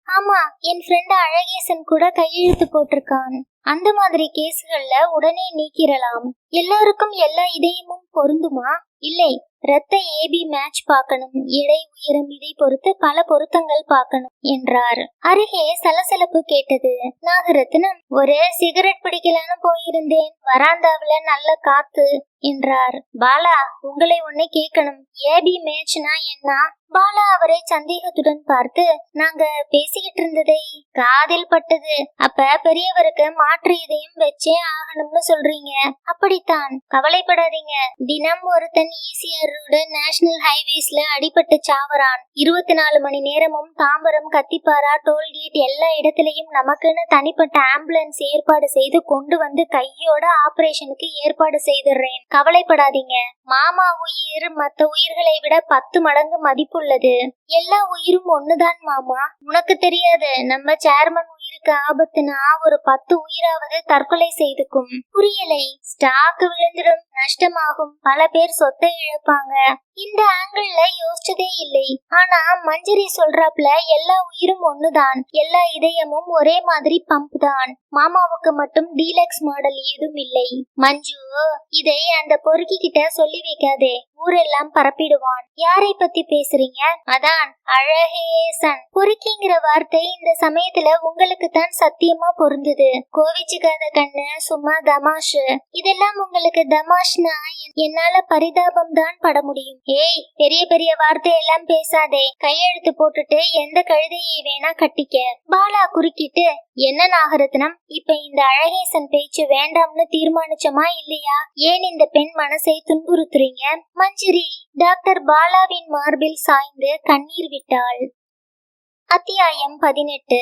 ஆமா, என் ஃப்ரெண்ட் அழகேசன் கூட கையெழுத்து போட்டிருக்கான். அந்த மாதிரி கேஸ்கள்ல உடனே நீக்கிரலாம். எல்லாருக்கும் எல்லா இதயமும் பொருந்துமா? இல்லை, இரத்த ஏபி மேட்ச் பார்க்கணும். எடை உயரம் இதை பொறுத்து பல பொருத்தங்கள் பார்க்கணும் என்றார். அருகே சலசலப்பு கேட்டது. நாகரத்னம், ஒரு சிகரெட் பிடிக்கலான்னு போயிருந்தேன். வராந்தாவில நல்ல காத்து என்றார். பாலா, உங்களை ஒண்ணு கேட்கணும். ஏபி மேட்ச்னா என்ன? பாலா அவரை சந்தேகத்துடன் பார்த்து, நாங்க பேசிக்கிட்டு இருந்ததை காதில் பட்டது. அப்ப பெரியவருக்கு மாற்று இதயம் வச்சே ஆகணும்னு சொல்றீங்க. அப்படித்தான், கவலைப்படாதீங்க. தினம் ஒருத்தன் ECR ரோடு நேஷனல் ஹைவேஸ்ல அடிபட்டு சாவறான். 24 மணி நேரமும் தாம்பரம் கத்திப்பாரா டோல்கேட் எல்லா இடத்திலையும் நமக்குன்னு தனிப்பட்ட ஆம்புலன்ஸ் ஏற்பாடு செய்து கொண்டு வந்து கையோட ஆபரேஷனுக்கு ஏற்பாடு செய்துடுறேன். கவலைப்படாதீங்க. மாமா உயிர் மத்த உயிர்களை விட 10 மடங்கு மதிப்புள்ளது. எல்லா உயிரும் ஒண்ணுதான் மாமா. உனக்கு தெரியாது, நம்ம சேர்மன் உயிருக்கு ஆபத்துனா ஒரு 10 உயிராவது தற்கொலை செய்துக்கும். புரியலை. ஸ்டாக் விழுந்துடும், நஷ்டமாகும். பல பேர் சொத்தை இழப்பாங்க. இந்த ஆங்கிள் யோசிச்சதே இல்லை. ஆனா மஞ்சரி சொல்றாப்ல எல்லா உயிரும் ஒண்ணுதான். எல்லா இதயமும் ஒரே மாதிரி பம்ப் தான். மாமாவுக்கு மட்டும் டீலக்ஸ் மாடல் ஏதும் இல்லை. மஞ்சு, இதை அந்த பொறுக்கி கிட்ட சொல்லி வைக்காதே. ஊரெல்லாம் பரப்பிடுவான். யாரை பத்தி பேசுறீங்க? அதான் அழகேசன். பொறுக்கிங்கிற வார்த்தை இந்த சமயத்துல உங்களுக்கு தான் சத்தியமா பொருந்தது. கோவிச்சுக்காத கண்ணு, சும்மா தமாஷு. இதெல்லாம் உங்களுக்கு தமாஷ்னா என்னால பரிதாபம் தான் பட முடியும். ஏய், பெரிய பெரிய வார்த்தை எல்லாம் பேசாதே. கையெழுத்து போட்டுட்டு எந்த கழுதையை வேணா கட்டிக்க. பாலா குறுக்கிட்டு, என்ன நாகரத்னம், இப்ப இந்த அழகேசன் பேச்சு வேண்டாம்னு தீர்மானிச்சமா இல்லையா? ஏன் இந்த பெண் மனசை துன்புறுத்துறீங்க? மஞ்சரி டாக்டர் பாலாவின் மார்பில் சாய்ந்து கண்ணீர் விட்டாள். அத்தியாயம் 18.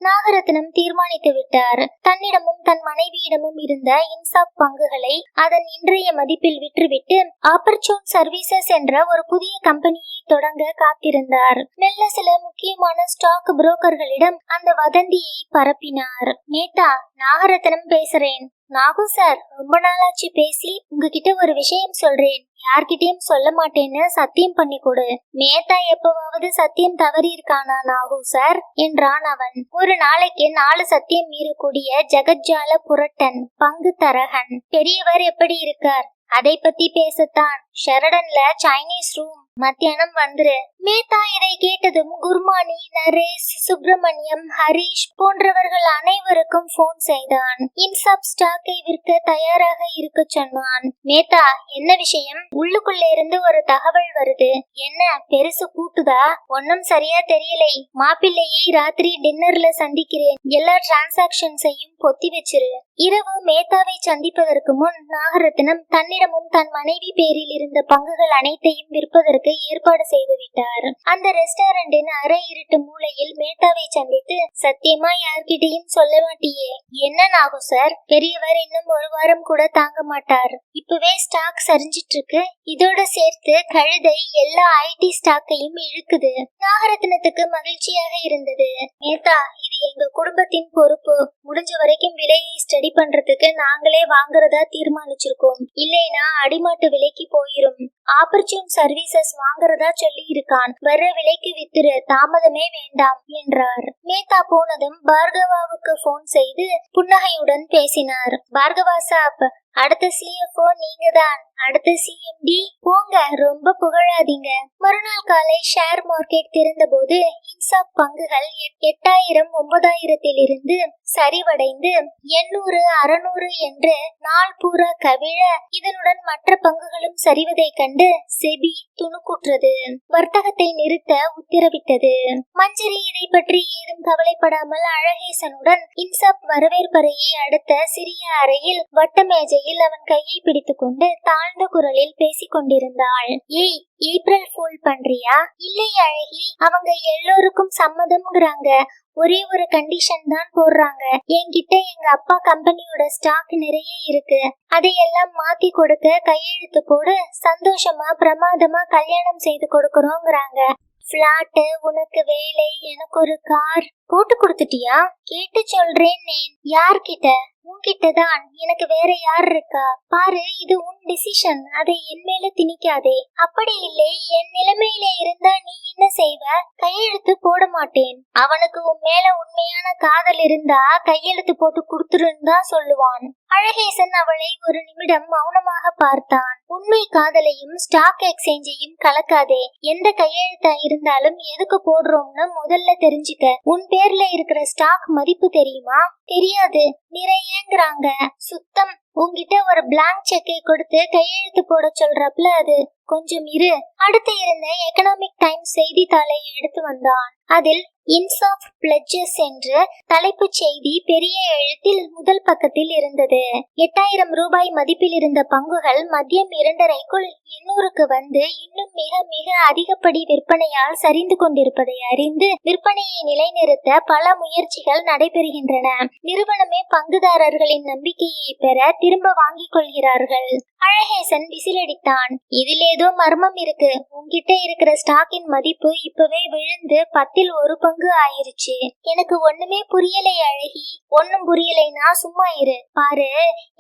நாகரத்னம் தீர்மானித்து விட்டார். தன்னிடமும் தன் மனைவியிடமும் இருந்த இன்சாப் பங்குகளை அதன் இன்றைய மதிப்பில் விற்றுவிட்டு ஆப்பர்ச்சூன் சர்வீசஸ் என்ற ஒரு புதிய கம்பெனியை தொடங்க காத்திருந்தார். மெல்ல சில முக்கியமான ஸ்டாக் புரோக்கர்களிடம் அந்த வதந்தியை பரப்பினார். நேதா, நாகரத்னம் பேசுறேன். நாகு சார், ரொம்ப நாளாச்சு பேசி. உங்ககிட்ட ஒரு விஷயம் சொல்றேன். யார்கிட்டயும் சொல்ல மாட்டேன்னு சத்தியம் பண்ணி கொடு. மேத்தா எப்பவாவது சத்தியம் தவறி இருக்கானா நாகு சார் என்றான் அவன். ஒரு நாளைக்கு 4 சத்தியம் மீறக்கூடிய ஜகஜால புரட்டன் பங்கு தரகன் பெரியவர் எப்படி இருக்கார்? அதை பத்தி பேசத்தான் ஷெரடன்ல சைனீஸ் ரூம். மத்தியானம் வந்துரு. மேத்தா இதை கேட்டதும் குர்மானி, நரேஷ், சுப்பிரமணியம், ஹரிஷ் போன்றவர்கள் அனைவருக்கும் போன் செய்தான். இன்சாப் ஸ்டாக்கை விற்க தயாராக இருக்க சொன்னான். மேத்தா, என்ன விஷயம்? உள்ளுக்குள்ள இருந்து ஒரு தகவல் வருது. என்ன பெருசு கூட்டுதா? ஒன்னும் சரியா தெரியலை. மாப்பிள்ளையை ராத்திரி டின்னர்ல சந்திக்கிறேன். எல்லா டிரான்சாக்சன்ஸையும் பொத்தி வச்சிரு. இரவு மேத்தாவை சந்திப்பதற்கு முன் நாகரத்னம் தன்னிடமும் தன் மனைவி பேரில் இருந்த பங்குகள் அனைத்தையும் விற்பதற்கு ஏற்பாடு செய்து விட்டார். அந்த ரெஸ்டாரண்டின் அரை இருட்டு மூலையில் மேத்தாவை சந்தித்து, சத்தியமா யார்கிட்டையும் சொல்ல மாட்டியே? என்ன நாகு சார், பெரியவர் இன்னும் 1 வாரம் கூட தாங்க மாட்டார். இப்பவே ஸ்டாக் சரிஞ்சிட்டு இருக்கு. இதோட சேர்த்து கழுதை எல்லா ஐடி ஸ்டாக்கையும் இழுக்குது. நாகரத்னத்துக்கு மகிழ்ச்சியாக இருந்தது. மேத்தா, இது எங்க குடும்பத்தின் பொறுப்பு. முடிஞ்ச வரைக்கும் விலையை ஸ்டடி பண்றதுக்கு நாங்களே வாங்குறதா தீர்மானிச்சிருக்கோம். இல்லைனா அடிமாட்டு விலைக்கு போயிரும். ஆப்பர்ச்சூன் சர்வீசஸ் வாங்குறதா சொல்லி இருக்கான். வர விலைக்கு வித்துரு, தாமதமே வேண்டாம் என்றார். மேத்தா போனதும் பார்கவாவுக்கு போன் செய்து புன்னகையுடன் பேசினார். பார்கவா சாப், அடுத்த சிஎஃப்ஓ நீங்க தான். அடுத்த சிஎம்டி போங்க, ரொம்ப புகழாதீங்க. மறுநாள் காலை ஷேர் மார்க்கெட் திறந்த போது இன்சாப் பங்குகள் 8000 9000 இருந்து சரிவடைந்து 800 600 என்று நாள் பூரா கவிழ, இதனுடன் மற்ற பங்குகளும் சரிவதை கண்டு செபி துணுக்குற்றது. வர்த்தகத்தை நிறுத்த உத்தரவிட்டது. மஞ்சரி இதை பற்றி ஏதும் கவலைப்படாமல் அழகேசனுடன் இன்சாப் வரவேற்பறையை அடுத்த சிறிய அறையில் வட்ட மேஜையில் அவன் கையை பிடித்துக் கொண்டு தாழ்ந்த குரலில் பேசிக் கொண்டிருந்தாள். ஏய், ஏப்ரல் ஃபூல் பண்றியா? இல்லை அழகி, அவங்க எல்லோருக்கும் சம்மதம்ங்கிறாங்க. ஒரே ஒரு கண்டிஷன் தான் போடுறாங்க. என்கிட்ட எங்க அப்பா கம்பெனியோட ஸ்டாக் நிறைய இருக்கு. அதையெல்லாம் மாத்தி கொடுக்க கையெழுத்து போடு. சந்தோஷமா பிரமாதமா கல்யாணம் செய்து கொடுக்கறோங்கிறாங்க. பிளாட், உனக்கு வேலை, எனக்கு ஒரு கார். போட்டு கொடுத்துட்டியா? கேட்டு சொல்றேன். யார்கிட்ட? உன்கிட்டதான். எனக்கு வேற யார் இருக்கா? பாரு, இது உன் டிசிஷன். அதை என் மேல திணிக்காதே. அப்படி இல்லை, என் நிலைமையில இருந்தா நீ என்ன செய்வ? கையெழுத்து போட மாட்டேன். அவனுக்கு உன் மேல உண்மையான காதல் இருந்தா கையெழுத்து போட்டு கொடுத்துருன்னு தான் சொல்லுவான். அழகேசன் அவளை ஒரு நிமிடம் மௌனமாக பார்த்தான். உண்மை காதலையும் ஸ்டாக் எக்ஸ்சேஞ்சையும் கலக்காதே. எந்த கையெழுத்தா இருந்தாலும் எதுக்கு போடுறோம்னு முதல்ல தெரிஞ்சுக்க. உன் பேர்ல இருக்கிற ஸ்டாக் மதிப்பு தெரியுமா? தெரியாது. நிறையங்கிறாங்க. சுத்தம். உன்கிட்ட ஒரு பிளாங்க் செக்கை கொடுத்து கையெழுத்து போட சொல்றப்பல அது. கொஞ்சம் இரு. அடுத்து இருந்த எகனாமிக் டைம்ஸ் செய்தித்தாளை எடுத்து வந்தான். அதில் இன்சாப் பிளட்ஜஸ் என்று தலைப்புச் செய்தி பெரிய எழுத்தில் முதல் பக்கத்தில் இருந்தது. 8000 ரூபாய் மதிப்பில் இருந்த பங்குகள் மதியம் 2:30க்குள் 800க்கு வந்து இன்னும் மிக மிக அதிகப்படி விற்பனையால் சரிந்து கொண்டிருப்பதை அறிந்து விற்பனையை நிலைநிறுத்த பல முயற்சிகள் நடைபெறுகின்றன. நிறுவனமே பங்குதாரர்களின் நம்பிக்கையை பெற திரும்ப வாங்கிக் கொள்கிறார்கள். அழகேசன் விசிலடித்தான். இதில் ஏதோ மர்மம் இருக்கு. உன்கிட்ட இருக்கிற ஸ்டாக்கின் மதிப்பு இப்பவே விழுந்து 10ல் 1 பங்கு ஆயிருச்சு. எனக்கு ஒண்ணுமே புரியலை அழகி. ஒன்னும் புரியலைன்னா சும்மா இரு. பாரு,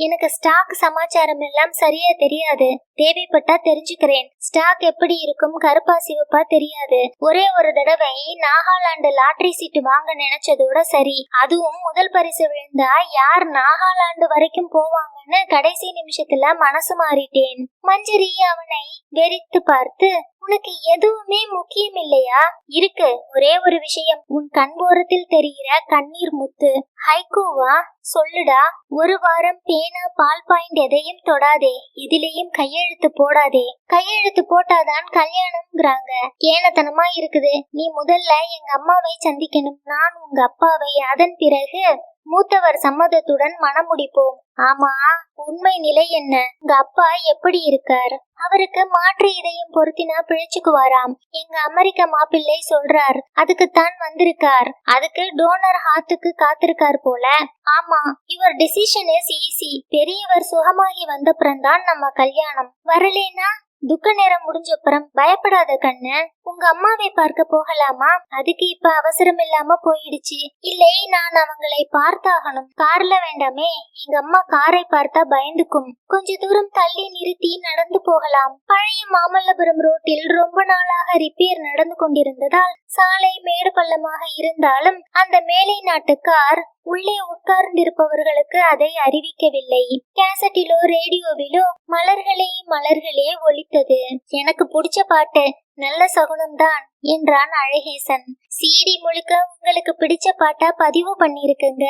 எனக்கு ஸ்டாக் சமாச்சாரம் எல்லாம் சரியா தெரியாது. தேவைப்பட்டா தெரிஞ்சுக்கிறேன். ஸ்டாக் எப்படி இருக்கும் கருப்பா சிவப்பா தெரியாது. ஒரே ஒரு தடவை நாகாலாந்து லாட்டரி சீட்டு வாங்க நினைச்சதோட சரி. அதுவும் முதல் பரிசு விழுந்தா யார் நாகாலாந்து வரைக்கும் போவாங்க? போலான்னு கடைசி நிமிஷத்துல மனசு மாறிட்டேன். மஞ்சரி அவனை வெறித்து பார்த்து, உனக்கு எதுவுமே முக்கியம் இல்லையா? இருக்கு, ஒரே ஒரு விஷயம். உன் கண்போரத்தில் தெரிகிற கண்ணீர் முத்து ஹைக்கூவா? சொல்லுடா. ஒரு வாரம் பேனா பால் பாயிண்ட் எதையும் தொடாதே, எதிலையும் கையெழுத்து போடாதே. கையெழுத்து போட்டாதான் கல்யாணம்ங்கிறாங்க. கேனத்தனமா இருக்குது. நீ முதல்ல எங்க அம்மாவை சந்திக்கணும், நான் உங்க அப்பாவை. அதன் பிறகு மூத்தவர் சம்மதத்துடன் மணமுடிப்போம். ஆமா, உண்மை நிலை என்ன? உங்க அப்பா எப்படி இருக்கார்? அவருக்கு மாற்று இதயம் பொருத்தினா பிழைச்சுக்குவாராம். எங்க அமெரிக்க மாப்பிள்ளை சொல்றார், அதுக்குத்தான் வந்திருக்கார். அதுக்கு டோனர் ஹார்ட்டுக்கு காத்திருக்கார் போல. ஆமா, யுவர் டிசிஷன் இஸ் ஈஸி. பெரியவர் சுகமாகி வந்தப்புறம்தான் நம்ம கல்யாணம். வரலேனா துக்க நேரம் முடிஞ்சப்புறம். பயப்படாத கண்ணு, உங்க அம்மாவை பார்க்க போகலாமா? அதுக்கு இப்ப அவசரம் இல்லாம போயிடுச்சு. இல்லை, நான் அவங்களை பார்த்தாகணும். கார்ல வேண்டாமே, எங்க அம்மா காரை பார்த்தா பயந்துக்கும். கொஞ்ச தூரம் தள்ளி நிறுத்தி நடந்து போகலாம். பழைய மாமல்லபுரம் ரோட்டில் ரொம்ப நாளாக ரிப்பேர் நடந்து கொண்டிருந்ததால் சாலை மேடு பள்ளமாக இருந்தாலும் அந்த மேலை நாட்டு கார் உள்ளே உட்கார்ந்திருப்பவர்களுக்கு அதை அறிவிக்கவில்லை. கேசட்டிலோ ரேடியோவிலோ மலர்களே மலர்களே ஒலித்தது. எனக்கு பிடிச்ச பாட்டு, நல்ல சகுனம்தான் என்றான் அழகேசன். சிடி முழுக்க உங்களுக்கு பிடிச்ச பாட்டா பதிவு பண்ணிருக்குங்க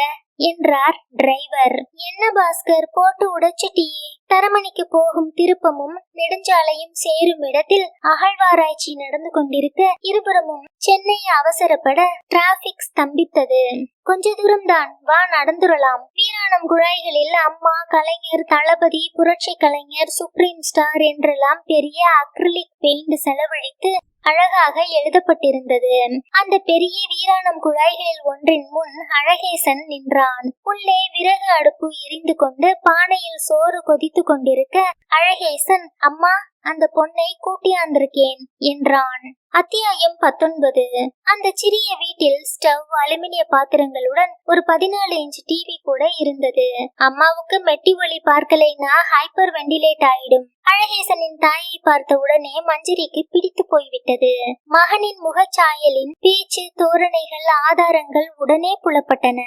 என்றார் டிரைவர். என்ன பாஸ்கர், போட்டு உடைச்சிட்டியே. தரமணிக்கு போகும் திருப்பமும் நெடுஞ்சாலையும் சேரும் இடத்தில் அகழ்வாராய்ச்சி நடந்து கொண்டிருக்க இருபுறமும் சென்னை அவசரப்பட டிராபிக் ஸ்தம்பித்தது. கொஞ்ச தூரம்தான், வா நடந்துடலாம். வீராணம் குழாய்களில் அம்மா, கலைஞர், தளபதி, புரட்சி கலைஞர், சுப்ரீம் ஸ்டார் என்றெல்லாம் பெரிய அக்ரிலிக் பெயிண்ட் செலவழித்து அழகாக எழுதப்பட்டிருந்தது. அந்த பெரிய வீராணம் குழாய்களில் ஒன்றின் முன் அழகேசன் நின்றான். உள்ளே விறகு அடுப்பு எரிந்து கொண்டு பானையில் சோறு கொதித்து கொண்டிருக்க அழகேசன், அம்மா, அந்த பொண்ணை கூட்டியாந்திருக்கேன் என்றான். அத்தியாயம் 19. அந்த சிறிய வீட்டில் ஸ்டவ், அலுமினிய பாத்திரங்களுடன் ஒரு 14 இன்ச் டிவி கூட இருந்தது. அம்மாவுக்கு மெட்டி ஒலி பார்க்கலைன்னா ஹைப்பர் வெண்டிலேட் ஆயிடும். அழகேசனின் தாயை பார்த்த உடனே மஞ்சரிக்கு பிடித்து போய்விட்டது. மகனின் முகச்சாயலின் பேச்சு, தோரணைகள், ஆதாரங்கள் உடனே புலப்பட்டன.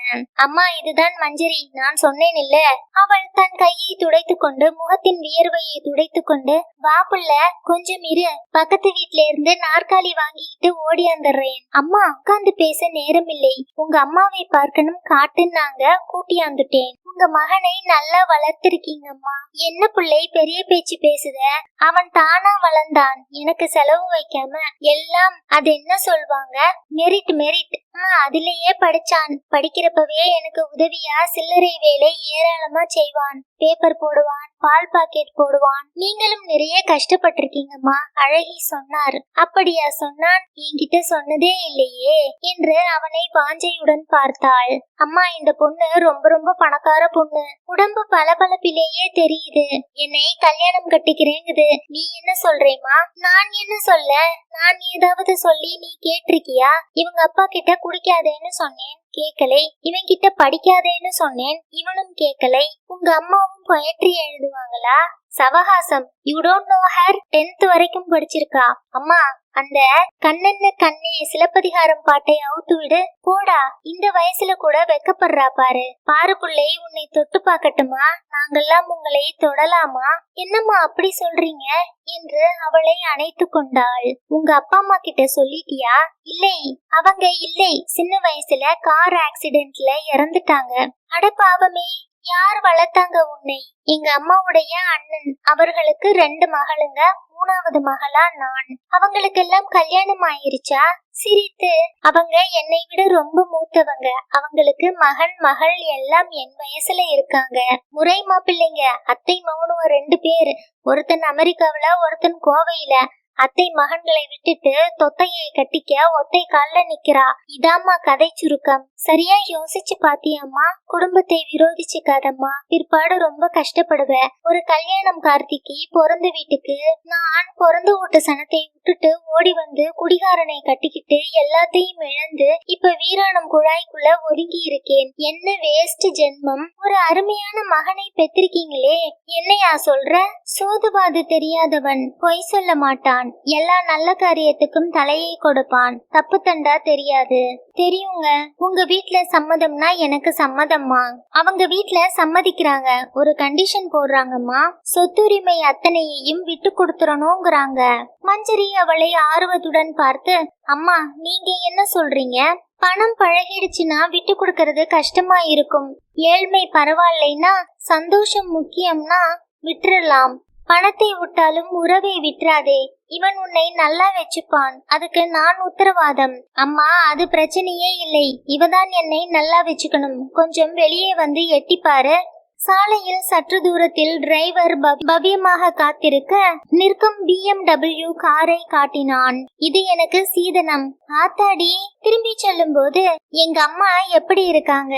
அம்மா, இதுதான் மஞ்சரி, நான் சொன்னேன் இல்ல. அவள் தன் கையை துடைத்து கொண்டு முகத்தின் வியர்வையை துடைத்து கொண்டு, வா புள்ள, கொஞ்சம் இரு, பக்கத்து வீட்ல இருந்து நாற்காலி வாங்கிட்டு ஓடியாந்துடுறேன். அம்மா, உட்கார்ந்து பேச நேரம் இல்லை. உங்க அம்மாவை பார்க்கணும், காட்டுன்னாங்க, கூட்டியாந்துட்டேன். உங்க மகனை நல்லா வளர்த்திருக்கீங்கம்மா. என்ன பிள்ளை பெரிய பேச்சு பேசுத? அவன் தானா வளர்ந்தான், எனக்கு செலவு வைக்காம. எல்லாம் அது என்ன சொல்வாங்க, மெரிட் மெரிட். அதிலேயே படிச்சான். படிக்கிறப்பவே எனக்கு உதவியா சில்லறை வேலை ஏராளமா செய்வான். பேப்பர் போடுவான், பால் பாக்கெட் போடுவான். நீங்களும் நிறைய கஷ்டப்பட்டிருக்கீங்கம்மா, அழகி சொன்னார். அப்படியா சொன்னான்? என்கிட்ட சொன்னதே இல்லையே என்று அவனை வாஞ்சையுடன் பார்த்தாள். அம்மா, இந்த பொண்ணு ரொம்ப ரொம்ப பணக்கார பொண்ணு. உடம்பு பளபளப்பிலேயே தெரியுது. என்னை கல்யாணம் கட்டிக்கிறேங்குது. நீ என்ன சொல்றேம்மா? நான் என்ன சொல்ல? நான் ஏதாவது சொல்லி நீ கேட்டிருக்கியா? இவங்க அப்பா கிட்ட குடிக்காதேன்னு சொன்னேன், கேக்கலை. இவன் கிட்ட படிக்காதேன்னு சொன்னேன், இவனும் கேக்கலை. உங்க அம்மாவும் பொயட்ரி எழுதுவாங்களா? சவகாசம். You don't know her. 10th வரைக்கும் படிச்சிருக்கா. அம்மா, அந்த கண்ணென்ன கண்ணே சிலப்பதிகாரம் பாட்டை அவுத்து விடு. போடா, இந்த வயசுல கூட வெக்கப்படுறா பாரு. பாரு புள்ளை, உன்னை தொட்டு பார்க்கட்டுமா? நாங்கெல்லாம் உங்களை தொடலாமா? என்னம்மா அப்படி சொல்றீங்க என்று அவளை அணைத்து கொண்டாள். உங்க அப்பா அம்மா கிட்ட சொல்லிட்டியா? இல்லை, அவங்க இல்லை, சின்ன வயசுல கார் ஆக்சிடென்ட்ல இறந்துட்டாங்க. அட பாவமே, யார் வளர்த்தாங்க உன்னை? எங்க அம்மாவுடைய அண்ணன், அவர்களுக்கு 2 மகளுங்க, 3வது மகளா நான். அவங்களுக்கெல்லாம் கல்யாணம் ஆயிருச்சா? சிரித்து, அவங்க என்னை விட ரொம்ப மூத்தவங்க. அவங்களுக்கு மகன் மகள் எல்லாம் என் வயசுல இருக்காங்க. முறை மாப்பிள்ளைங்க, அத்தை மகனுவ 2 பேர். ஒருத்தன் அமெரிக்காவில, ஒருத்தன் கோவையில. அத்தை மகன்களை விட்டுட்டு தொத்தையை கட்டிக்க ஒத்தை கால்ல நிக்கிறா. இதாம்மா கதை சுருக்கம். சரியா யோசிச்சு பாத்தியாம்மா? குடும்பத்தை விரோதிச்சுக்காதம்மா, பிற்பாடு ரொம்ப கஷ்டப்படுவ. ஒரு கல்யாணம் கார்த்திக்கு பிறந்த வீட்டுக்கு நான் பிறந்த வீட்டு சனத்தை விட்டுட்டு ஓடி வந்து குடிகாரனை கட்டிக்கிட்டு எல்லாத்தையும் இழந்து இப்ப வீராணம் குழாய்க்குள்ள ஒதுங்கி இருக்கேன். என்ன வேஸ்ட் ஜென்மம். ஒரு அருமையான மகனை பெற்றிருக்கீங்களே, என்னையா சொல்ற? சோதுபாது தெரியாதவன் பொய் சொல்ல மாட்டான். நல்லவன், எல்லா நல்ல காரியத்துக்கும் தலையை கொடுப்பான், தப்பு தண்டா தெரியாது. தெரியுங்க, உங்க வீட்ல சம்மதம்னா எனக்கு சம்மதம்மா. அவங்க வீட்ல சம்மதிக்கிறாங்க, ஒரு கண்டிஷன் போடுறாங்கம்மா. சொத்துரிமை அத்தனையையும் விட்டு கொடுத்துறணுங்கிறாங்க. மஞ்சரி அவளை ஆர்வத்துடன் பார்த்து, அம்மா நீங்க என்ன சொல்றீங்க? பணம் பழகிடுச்சுன்னா விட்டு கொடுக்கறது கஷ்டமா இருக்கும். ஏழ்மை பரவாயில்லைன்னா, சந்தோஷம் முக்கியம்னா விட்டுறலாம். பணத்தை விட்டாலும் உறவை விட்டுறாதே. இவன் உன்னை நல்லா வச்சுப்பான், அதுக்கு நான் உத்தரவாதம். அம்மா அது பிரச்சனையே இல்லை, இவதான் என்னை நல்லா வச்சுக்கணும். கொஞ்சம் வெளியே வந்து எட்டிப்பாரு. சாலையில் சற்று தூரத்தில் டிரைவர் பவ்யமாக காத்திருக்க நிற்கும் BMW காரை காட்டினான். இது எனக்கு சீதனம். ஆத்தாடி, திரும்பி சொல்லும் போது எங்க அம்மா எப்படி இருக்காங்க?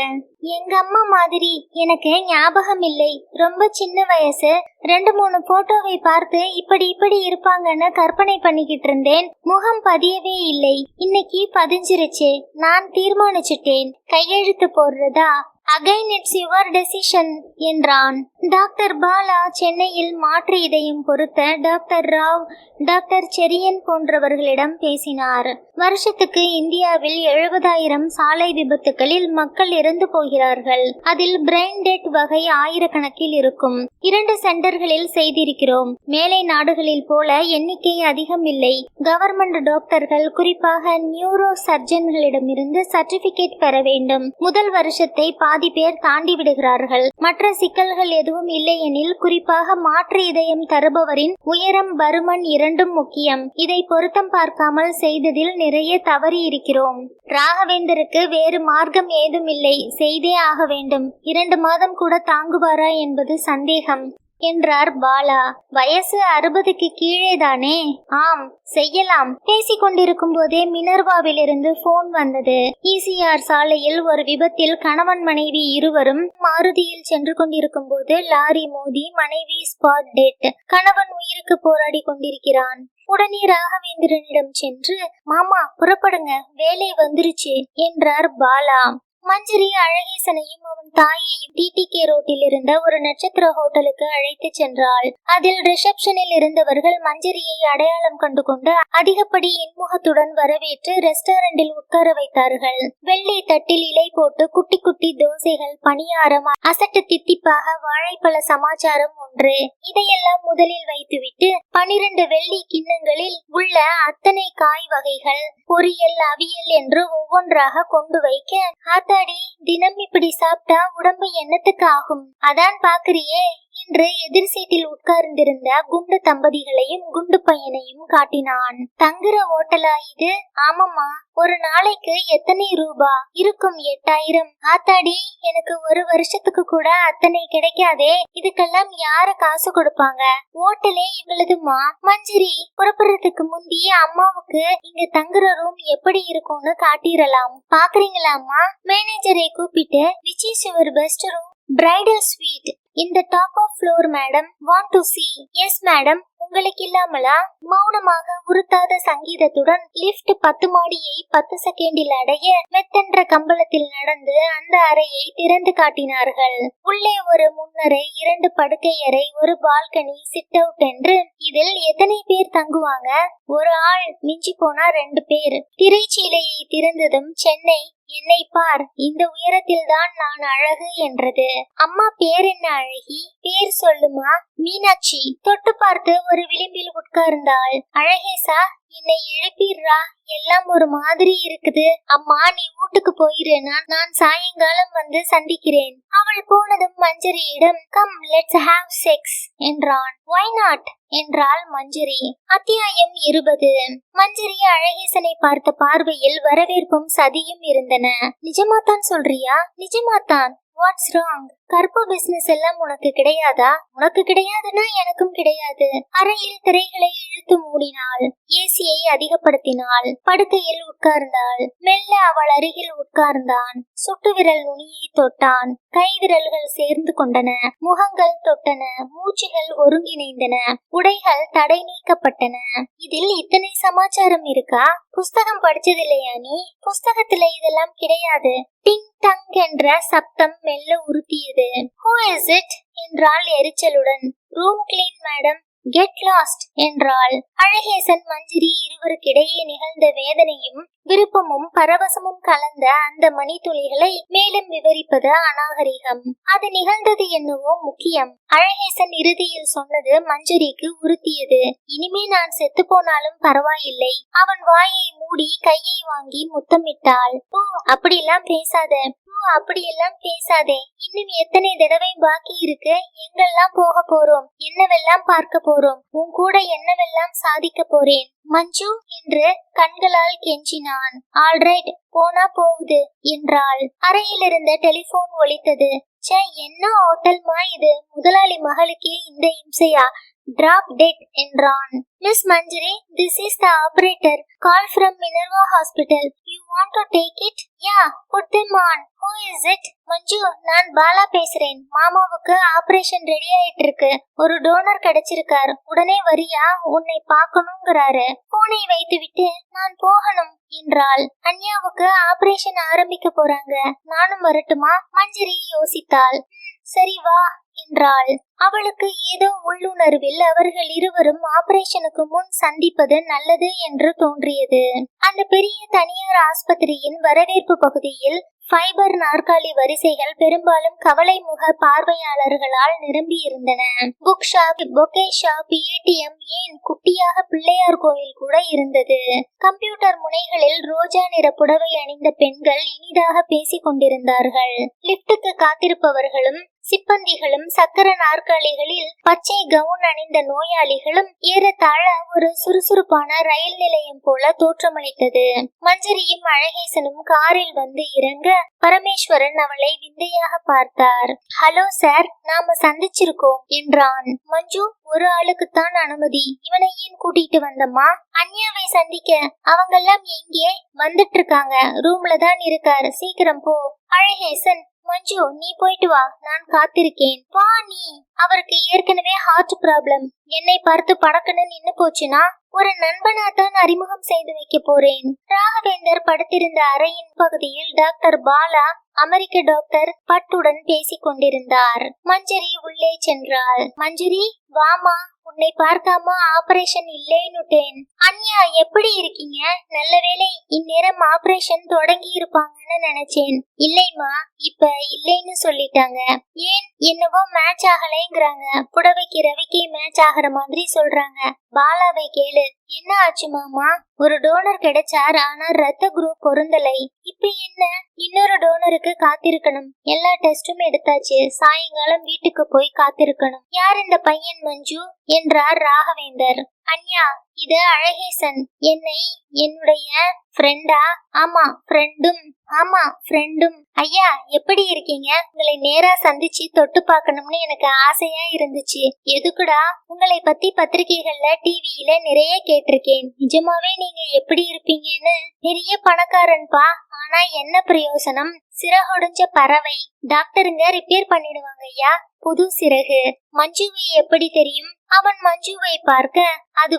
எங்க அம்மா மாதிரி எனக்கு ஞாபகம் இல்லை, ரொம்ப சின்ன வயசு. 2-3 போட்டோவை பார்த்து இப்படி இருப்பாங்கன்னு கற்பனை பண்ணிக்கிட்டு இருந்தேன். முகம் பதியவே இல்லை, இன்னைக்கு பதிஞ்சிருச்சு. நான் தீர்மானிச்சுட்டேன், கையெழுத்து போடுறதா? அகைன் இட்ஸ் யுவர் டெசிஷன் என்றான். டாக்டர் பாலா சென்னையில் மாற்று இதயம் பொறுத்த டாக்டர் ராவ், டாக்டர் செரியன் போன்றவர்களிடம் பேசினார். வருஷத்துக்கு இந்தியாவில் 70,000 சாலை விபத்துகளில் மக்கள் இறந்து போகிறார்கள். அதில் பிரெயின் டெட் வகை ஆயிரக்கணக்கில் இருக்கும். 2 சென்டர்களில் செய்திருக்கிறோம். மேலை நாடுகளில் போல எண்ணிக்கை அதிகம் இல்லை. கவர்மெண்ட் டாக்டர்கள், குறிப்பாக நியூரோ சர்ஜன்களிடமிருந்து சர்டிபிகேட் பெற வேண்டும். முதல் வருஷத்தை பாதி பேர் தாண்டி விடுகிறார்கள். மற்ற சிக்கல்கள் எதுவும் இல்லை எனில், குறிப்பாக மாற்று இதயம் தருபவரின் உயரம், பருமன் இரண்டும் முக்கியம். இதை பொருத்தம் பார்க்காமல் செய்ததில் நிறைய தவறி இருக்கிறோம். ராகவேந்தருக்கு வேறு மார்க்கம் ஏதும் இல்லை, செய்தே ஆக வேண்டும். 2 மாதம் கூட தாங்குவாரா என்பது சந்தேகம் என்றார் பாலா. வயசு 60க்கு கீழே தானே? ஆம், செய்யலாம். பேசிக் கொண்டிருக்கும் போதே மினர்வாவிலிருந்து போன் வந்தது. ECR சாலையில் ஒரு விபத்தில் கணவன் மனைவி இருவரும் மாருதியில் சென்று கொண்டிருக்கும் போது லாரி மோதி மனைவி ஸ்பாட் டெட். கணவன் உயிருக்கு போராடி கொண்டிருக்கிறான். உடனே ராகவேந்திரனிடம் சென்று, மாமா புறப்படுங்க, வேலை வந்துருச்சு என்றார் பாலா. மஞ்சரி அழகேசனையும் அவன் தாயையும் TTK ரோட்டில் இருந்த ஒரு நட்சத்திர ஹோட்டலுக்கு அழைத்து சென்றாள். அதில் ரிசப்ஷனில் இருந்தவர்கள் மஞ்சரியை அடையாளம் கண்டு கொண்டு அதிகப்படி இன்முகத்துடன் வரவேற்று ரெஸ்டாரண்டில் உட்கார வைத்தார்கள். வெள்ளை தட்டில் இலை போட்டு குட்டி குட்டி தோசைகள், பணியாரம், அசட்டு தித்திப்பாக வாழைப்பழ சமாச்சாரம் ஒன்று. இதையெல்லாம் முதலில் வைத்துவிட்டு 12 வெள்ளி கிண்ணங்களில் உள்ள அத்தனை காய் வகைகள், பொரியல், அவியல் என்று ஒவ்வொன்றாக கொண்டு வைக்க, ஆத்தாடி, தினம் இப்படி சாப்பிட்டா உடம்பு என்னத்துக்கு ஆகும்? அதான் பாக்குறியே என்று எதிர் சீட்டில் உட்கார்ந்திருந்த குண்டு தம்பதிகளையும் குண்டு பையனையும் காட்டினான். தங்குற ஓட்டலா இது? ஆமாம்மா. ஒரு நாளைக்கு எத்தனை ரூபா இருக்கும்? 8,000. ஆத்தாடி, எனக்கு ஒரு வருஷத்துக்கு கூட அத்தனை கிடைக்காதே. இதுக்கெல்லாம் யாரு காசு கொடுப்பாங்க? ஓட்டலே இவ்வளவுமா? மஞ்சரி, புறப்படுறதுக்கு முந்தி அம்மாவுக்கு இங்க தங்குற ரூம் எப்படி இருக்கும்னு காட்டிரலாம். பாக்குறீங்களாம்மா? மேனேஜரை கூப்பிட்டு, which is your best room? Bridal sweet in the top of floor madam, want to see? yes madam. உங்களுக்கு இல்லாமலா? மௌனமாக உருத்தாத சங்கீதத்துடன் லிப்ட் 10 மாடியை 10 செகண்டில் அடைய மெத்தென்ற கம்பளத்தில் நடந்து அந்த அறையை திறந்து காட்டினார்கள். உள்ளே ஒரு முன்னறை, 2 படுக்கை அறை, ஒரு பால்கனி, சிட் அவுட் என்று. இதில் எத்தனை பேர் தங்குவாங்க? ஒரு ஆள், மிஞ்சி போனா 2 பேர். திரைச்சீலையை திறந்ததும் சென்னை, என்னை பார், இந்த உயரத்தில் தான் நான் அழகு என்றது. அம்மா பேர் என்ன அழகி? பேர் சொல்லுமா. மீனாட்சி. தொட்டு பார்த்து ஒரு விளிம்பில் உட்கார்ந்தாள். அழகேசா, என்னை எழுப்பிடுறா, எல்லாம் ஒரு மாதிரி இருக்குது. அம்மா நீ வீட்டுக்கு போயிரு, நான் சாயங்காலம் வந்து சந்திக்கிறேன். அவள் போனதும் மஞ்சரியிடம், கம் லெட்ஸ் ஹேவ் செக்ஸ் என்றான். why not என்றாள் மஞ்சரி. அத்தியாயம் 20. மஞ்சரி அழகேசனை பார்த்த பார்வையில் வரவேற்பும் சதியும் இருந்தன. நிஜமாத்தான் சொல்றியா? நிஜமாத்தான். What's wrong? கற்பு பிசினஸ் எல்லாம் உனக்கு கிடையாதா? உனக்கு கிடையாதுன்னா எனக்கும் கிடையாது. அறையில் திரைகளை இழுத்து மூடினாள். ஏசியை அதிகப்படுத்தினாள். படுக்கையில் உட்கார்ந்தாள். மெல்ல அவள் அருகில் உட்கார்ந்தான். சுட்டு விரல் நுனியை தொட்டான். கை விரல்கள் சேர்ந்து கொண்டன. முகங்கள் தொட்டன. மூச்சுகள் ஒருங்கிணைந்தன. உடைகள் தடை நீக்கப்பட்டன. இதில் இத்தனை சமாச்சாரம் இருக்கா? புஸ்தகம் படிச்சதில்லையா நீ? புஸ்தகத்துல இதெல்லாம் கிடையாது. டிங் டங் என்ற சப்தம் மெல்ல உறுத்தியது. Who is it? என்றாள் எரிச்சலுடன். Room clean madam. Get lost என்றாள். அழகேசன் மஞ்சரி இருவருக்கிடையே நிகழ்ந்த வேதனையும் விருப்பமும் பரவசமும் கலந்த அந்த மணித்துளிகளை மேலும் விவரிப்பது அநாகரிகம். அது நிகழ்ந்தது என்னவோ முக்கியம். அழகேசன் இறுதியில் சொன்னது மஞ்சரிக்கு உறுத்தியது. இனிமே நான் செத்து போனாலும் பரவாயில்லை. அவன் வாயை மூடி கையை வாங்கி முத்தமிட்டாள். ஓ, அப்படியெல்லாம் பேசாத, அப்படியெல்லாம் பேசாதே. இன்னும் எத்தனை தடவை பாக்கி இருக்கு? எங்கெல்லாம் போக போறோம்? என்னவெல்லாம் பார்க்க போறோம்? உன் கூட என்னவெல்லாம் சாதிக்க போறேன் மஞ்சு என்று கண்களால் கெஞ்சினான். ஆல்ரைட், போனா போகுது என்றாள். அறையில் இருந்த டெலிபோன் ஒலித்தது. சே, என்ன ஹோட்டல்மா இது? முதலாளி மகளுக்கே இந்த இம்சையா? டிராப் டெட் என்றான். Miss Manjari, this is the operator. Call from Minerva Hospital. You want to take it? Yeah, put them on. Who is it? மஞ்சு, நான் பாலா பேசுறேன். மாமாவுக்கு ஆபரேஷன் ரெடி ஆயிட்டு இருக்கு. ஒரு டோனர் கிடைச்சிருக்காரு. உடனே வரியா? உன்னை பார்க்கணுங்கிறாரு. போனை வைத்து விட்டு நான் போகணும் என்றாள். அன்யாவுக்கு ஆபரேஷன் ஆரம்பிக்க போறாங்க. நானும் வரட்டுமா? மஞ்சரி யோசித்தாள். சரி வா என்றாள். அவளுக்கு ஏதோ உள்ளுணர்வில் அவர்கள் இருவரும் ஆபரேஷனுக்கு முன் சந்திப்பது நல்லது என்று தோன்றியது. அந்த பெரிய தனியார் ஆஸ்பத்திரியின் வரவேற்பு பகுதியில் ஃபைபர் நாற்காலி வரிசைகள் பெரும்பாலும் கவலை முக பார்வையாளர்களால் நிரம்பி இருந்தன. Book shop, bouquet shop, ATM, ஏன் குட்டியாக பிள்ளையார் கோயில் கூட இருந்தது. கம்ப்யூட்டர் முனைகளில் ரோஜா நிற புடவை அணிந்த பெண்கள் இனிதாக பேசிக் கொண்டிருந்தார்கள். லிப்டுக்கு காத்திருப்பவர்களும் சிப்பந்திகளும் சக்கர நாற்காலிகளில் பச்சை கவுன் அணிந்த நோயாளிகளும் ஏறத்தாழ ஒரு சுறுசுறுப்பான ரயில் நிலையம் போல தோற்றமளித்தது. மஞ்சரியும் அழகேசனும் காரில் வந்து இறங்க பரமேஸ்வரன் அவளை விந்தையாக பார்த்தார். ஹலோ சார், நாம சந்திச்சிருக்கோம் என்றான். மஞ்சு, ஒரு ஆளுக்குத்தான் அனுமதி. இவனை ஏன் கூட்டிட்டு வந்தம்மா? அன்யாவை சந்திக்க. அவங்கெல்லாம் எங்கே? வந்துட்டு இருக்காங்க. ரூம்ல தான் இருக்காரு. சீக்கிரம் போ. அழகேசன், மஞ்சு நீ போயிட்டு வா, நான் காத்திருக்கேன். வா நீ. அவருக்கு ஏற்கனவே ஹார்ட் ப்ராப்ளம். என்னை பார்த்து படக்குன்னு நின்னு போச்சுன்னா ஒரு நண்பனாத்தான் அறிமுகம் செய்து வைக்க போறேன். ராகவேந்தர் படுத்திருந்த அறையின் பகுதியில் டாக்டர் பாலா அமெரிக்க டாக்டர் பட்டுடன் பேசிக் கொண்டிருந்தார். மஞ்சரி உள்ளே சென்றாள். மஞ்சரி, வாமா, உன்னை பார்க்காம ஆபரேஷன் இல்லைன்னுட்டேன். அன்யா, எப்படி இருக்கீங்க? நல்ல வேளை இந்நேரம் ஆபரேஷன் தொடங்கி இருப்பாங்கன்னு நினைச்சேன். இல்லைமா, இப்ப இல்லைன்னு சொல்லிட்டாங்க. ஏன்? என்னவோ மேட்ச் ஆகலைங்கிறாங்க. புடவைக்கு ரவிக்கு மேட்ச் ஆகிற மாதிரி சொல்றாங்க. பாலாவை கேளு. என்ன ஆச்சு மாமா? ஒரு டோனர் கிடைச்சார், ஆனா ரத்த குரூப் பொருந்தலை. இப்ப என்ன? இன்னொரு டோனருக்கு காத்திருக்கணும். எல்லா டெஸ்டும் எடுத்தாச்சு. சாயங்காலம் வீட்டுக்கு போய் காத்திருக்கணும். யார் இந்த பையன் மஞ்சு என்றார் ராகவேந்தர். அன்யா, இது அழகேசன். என்னுடைய ஃப்ரெண்டா? ஆமா ஃப்ரெண்டும். ஆமா ஃப்ரெண்டும். ஐயா, எப்படி இருக்கீங்க? உங்களை நேரா சந்திச்சு தொட்டு பார்க்கணும்னு எனக்கு ஆசையா இருந்துச்சு. எதுக்குடா? உங்களை பத்தி பத்திரிகைகள்ல டிவியில நிறைய கேட்டிருக்கேன். நிஜமாவே நீங்க எப்படி இருப்பீங்கன்னு. பெரிய பணக்காரன்பா, ஆனா என்ன பிரயோசனம்? சிறகொடிஞ்ச பறவை. டாக்டருங்க ரிப்பேர் பண்ணிடுவாங்க ஐயா. புது சிறகு. மஞ்சுவை எப்படி தெரியும்? அவன் மஞ்சுவை பார்க்க, அது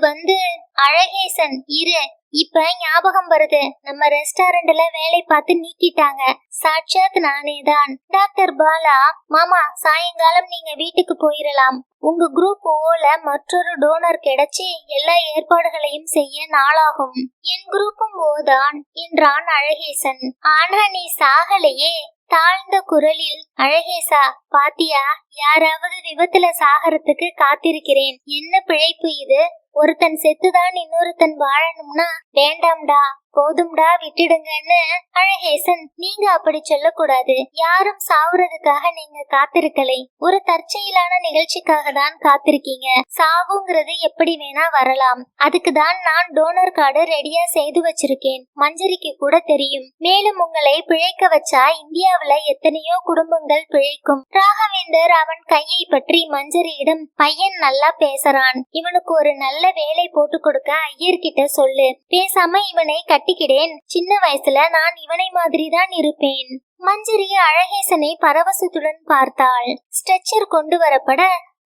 அழகேசன். இரு, இப்ப ஞாபகம் வருது. நம்ம ரெஸ்டாரண்ட்ல வேலை பார்த்து நீக்கிட்டாங்க. சாட்சாத் நானேதான். டாக்டர் பாலா, மாமா சாயங்காலம் நீங்க வீட்டுக்கு போயிடலாம். உங்க குரூப் ஓல மற்றொரு டோனர் கிடைச்சி எல்லா ஏற்பாடுகளையும் செய்ய நாளாகும். என் குரூப்பும் ஓதான் என்றான் அழகேசன். ஆனா நீ சாகலையே. தாழ்ந்த குரலில், அழகேசா பாத்தியா, யாராவது விபத்துல சாகறதுக்கு காத்திருக்கிறேன். என்ன பிழைப்பு இது? ஒருத்தன் செத்துதான் இன்னொருத்தன் வாழணும்னா வேண்டாம்டா, போதும்டா, விட்டுடுங்கன்னு. அழகேசன், நீங்க அப்படி சொல்லக்கூடாது. யாரும் சாவுறதுக்காக நீங்க காத்திருக்கலை. ஒரு தற்செயலான நிகழ்ச்சிக்காக தான் காத்திருக்கீங்க. சாவுங்கிறது எப்படி வேணா வரலாம். அதுக்குதான் நான் டோனர் கார்டு ரெடியா செய்து வச்சிருக்கேன். மஞ்சரிக்கு கூட தெரியும். மேலும் உங்களை பிழைக்க வச்சா இந்தியாவுல எத்தனையோ குடும்பங்கள் பிழைக்கும். ராகவேந்தர் அவன் கையை பற்றி மஞ்சரியிடம், பையன் நல்லா பேசுறான். இவனுக்கு ஒரு நல்ல வேலை போட்டு கொடுக்க ஐயர்கிட்ட சொல்லு. பேசாம இவனை கட்டிக்கிடேன். சின்ன வயசுல நான் இவனை மாதிரி தான் இருப்பேன். மஞ்சரி அழகேசனை பரவசத்துடன் பார்த்தாள். ஸ்ட்ரெச்சர் கொண்டு வரப்பட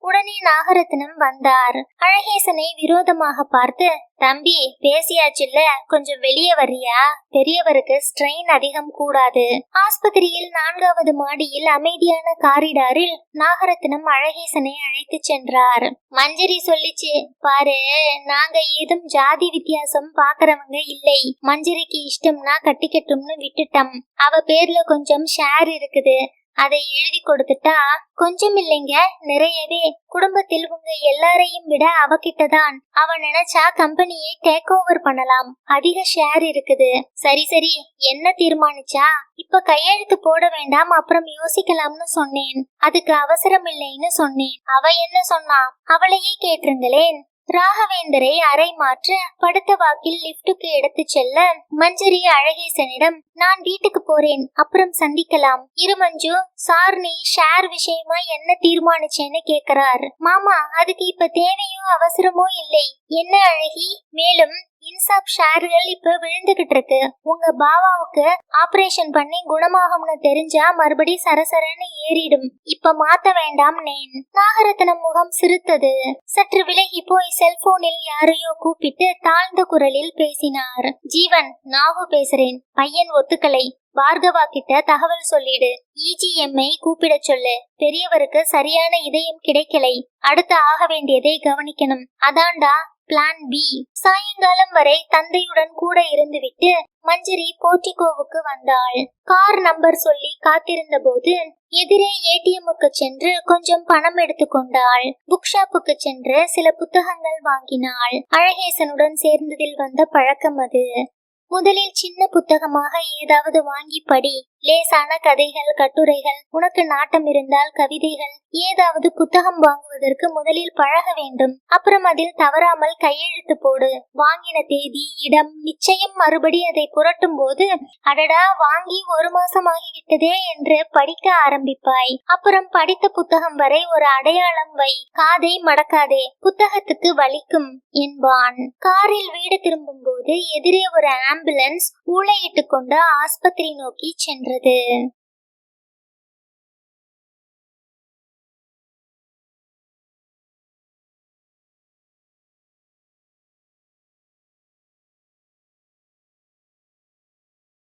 உடனே நாகரத்னம் வந்தார். அழகேசனை விரோதமாக பார்த்து, தம்பி பேசியாச்சுல்ல, கொஞ்சம் வெளியே வர்றியா? பெரியவருக்கு ஸ்ட்ரெயின் அதிகம் கூடாது. ஆஸ்பத்திரியில் 4வது மாடியில் அமைதியான காரிடாரில் நாகரத்னம் அழகேசனை அழைத்து சென்றார். மஞ்சரி சொல்லிச்சு பாரு, நாங்க ஏதும் ஜாதி வித்தியாசம் பாக்குறவங்க இல்லை. மஞ்சரிக்கு இஷ்டம்னா கட்டிக்கட்டும்னு விட்டுட்டோம். அவ பேர்ல கொஞ்சம் ஷேர் இருக்குது, அதை எழுதி கொடுத்துட்டா. கொஞ்சம் இல்லைங்க, நிறையவே. குடும்பத்தில் உங்க எல்லாரையும் விட அவகிட்டதான். அவ நினைச்சா கம்பெனியை டேக் ஓவர் பண்ணலாம். அதிக ஷேர் இருக்குது. சரி சரி, என்ன தீர்மானிச்சா? இப்ப கையெழுத்து போட வேண்டாம், அப்புறம் யோசிக்கலாம்னு சொன்னேன். அதுக்கு அவசரம் இல்லைன்னு சொன்னேன். அவ என்ன சொன்னா? அவளையே கேட்டுருங்களேன். ராகவேந்தரை அறை மாற்ற படுத்த வாக்கில் லிப்டுக்கு எடுத்து செல்ல மஞ்சரி அழகேசனிடம், நான் வீட்டுக்கு போறேன், அப்புறம் சந்திக்கலாம். இரு மஞ்சு, சார் நீ ஷேர் விஷயமா என்ன தீர்மானிச்சேன்னு கேக்குறார். மாமா, அதுக்கு இப்ப தேவையோ அவசரமோ இல்லை. என்ன அழகி? மேலும் இன்சாப் ஷேர்கள் இப்ப விழுந்துகிட்டு இருக்கு. உங்க பாவாவுக்கு ஆபரேஷன் பண்ணி குணமாகும்னு தெரிஞ்சா மறுபடி சரசரன்னு ஏறிடும். இப்ப மாத்த வேண்டாம் நேன். நாகரத்னம் முகம் சிரித்தது. சற்று விலகி போய் செல்போனில் யாரையோ கூப்பிட்டு தாழ்ந்த குரலில் பேசினார். ஜீவன், நாகு பேசுறேன். பையன் ஒத்துக்கலை. பார்கவா கிட்ட தகவல் சொல்லிடு. EGM-ஐ கூப்பிட சொல்லு. பெரியவருக்கு சரியான இதயம் கிடைக்கலை. அடுத்து ஆக வேண்டியதை கவனிக்கணும். அதான்டா பிளான் பி. சாயங்காலம் வரை தந்தையுடன் கூட இருந்துவிட்டு மஞ்சரி போர்டிகோவுக்கு வந்தாள். கார் நம்பர் சொல்லி காத்திருந்த போது எதிரே ATM-க்கு சென்று கொஞ்சம் பணம் எடுத்துக்கொண்டாள். புக் ஷாப்புக்கு சென்று சில புத்தகங்கள் வாங்கினாள். அழகேசனுடன் சேர்ந்ததில் வந்த பழக்கம் அது. முதலில் சின்ன புத்தகமாக ஏதாவது வாங்கி படி. லேசான கதைகள், கட்டுரைகள், உனக்கு நாட்டம் இருந்தால் கவிதைகள், ஏதாவது புத்தகம் வாங்குவதற்கு முதலில் பழக வேண்டும். அப்புறம் அதில் தவறாமல் கையெழுத்து போடு. வாங்கின தேதி, இடம் நிச்சயம். மறுபடி அதை புரட்டும் போது, அடடா வாங்கி 1 மாசம் ஆகிவிட்டதே என்று படிக்க ஆரம்பிப்பாய். அப்புறம் படித்த புத்தகம் வரை ஒரு அடையாளம் வை. காதை மடக்காதே, புத்தகத்துக்கு வலிக்கும் என்பான். காரில் வீடு திரும்பும் போது எதிரே ஒரு ஆம்புலன்ஸ் ஊளையிட்டு கொண்டு ஆஸ்பத்திரி நோக்கி சென்றது.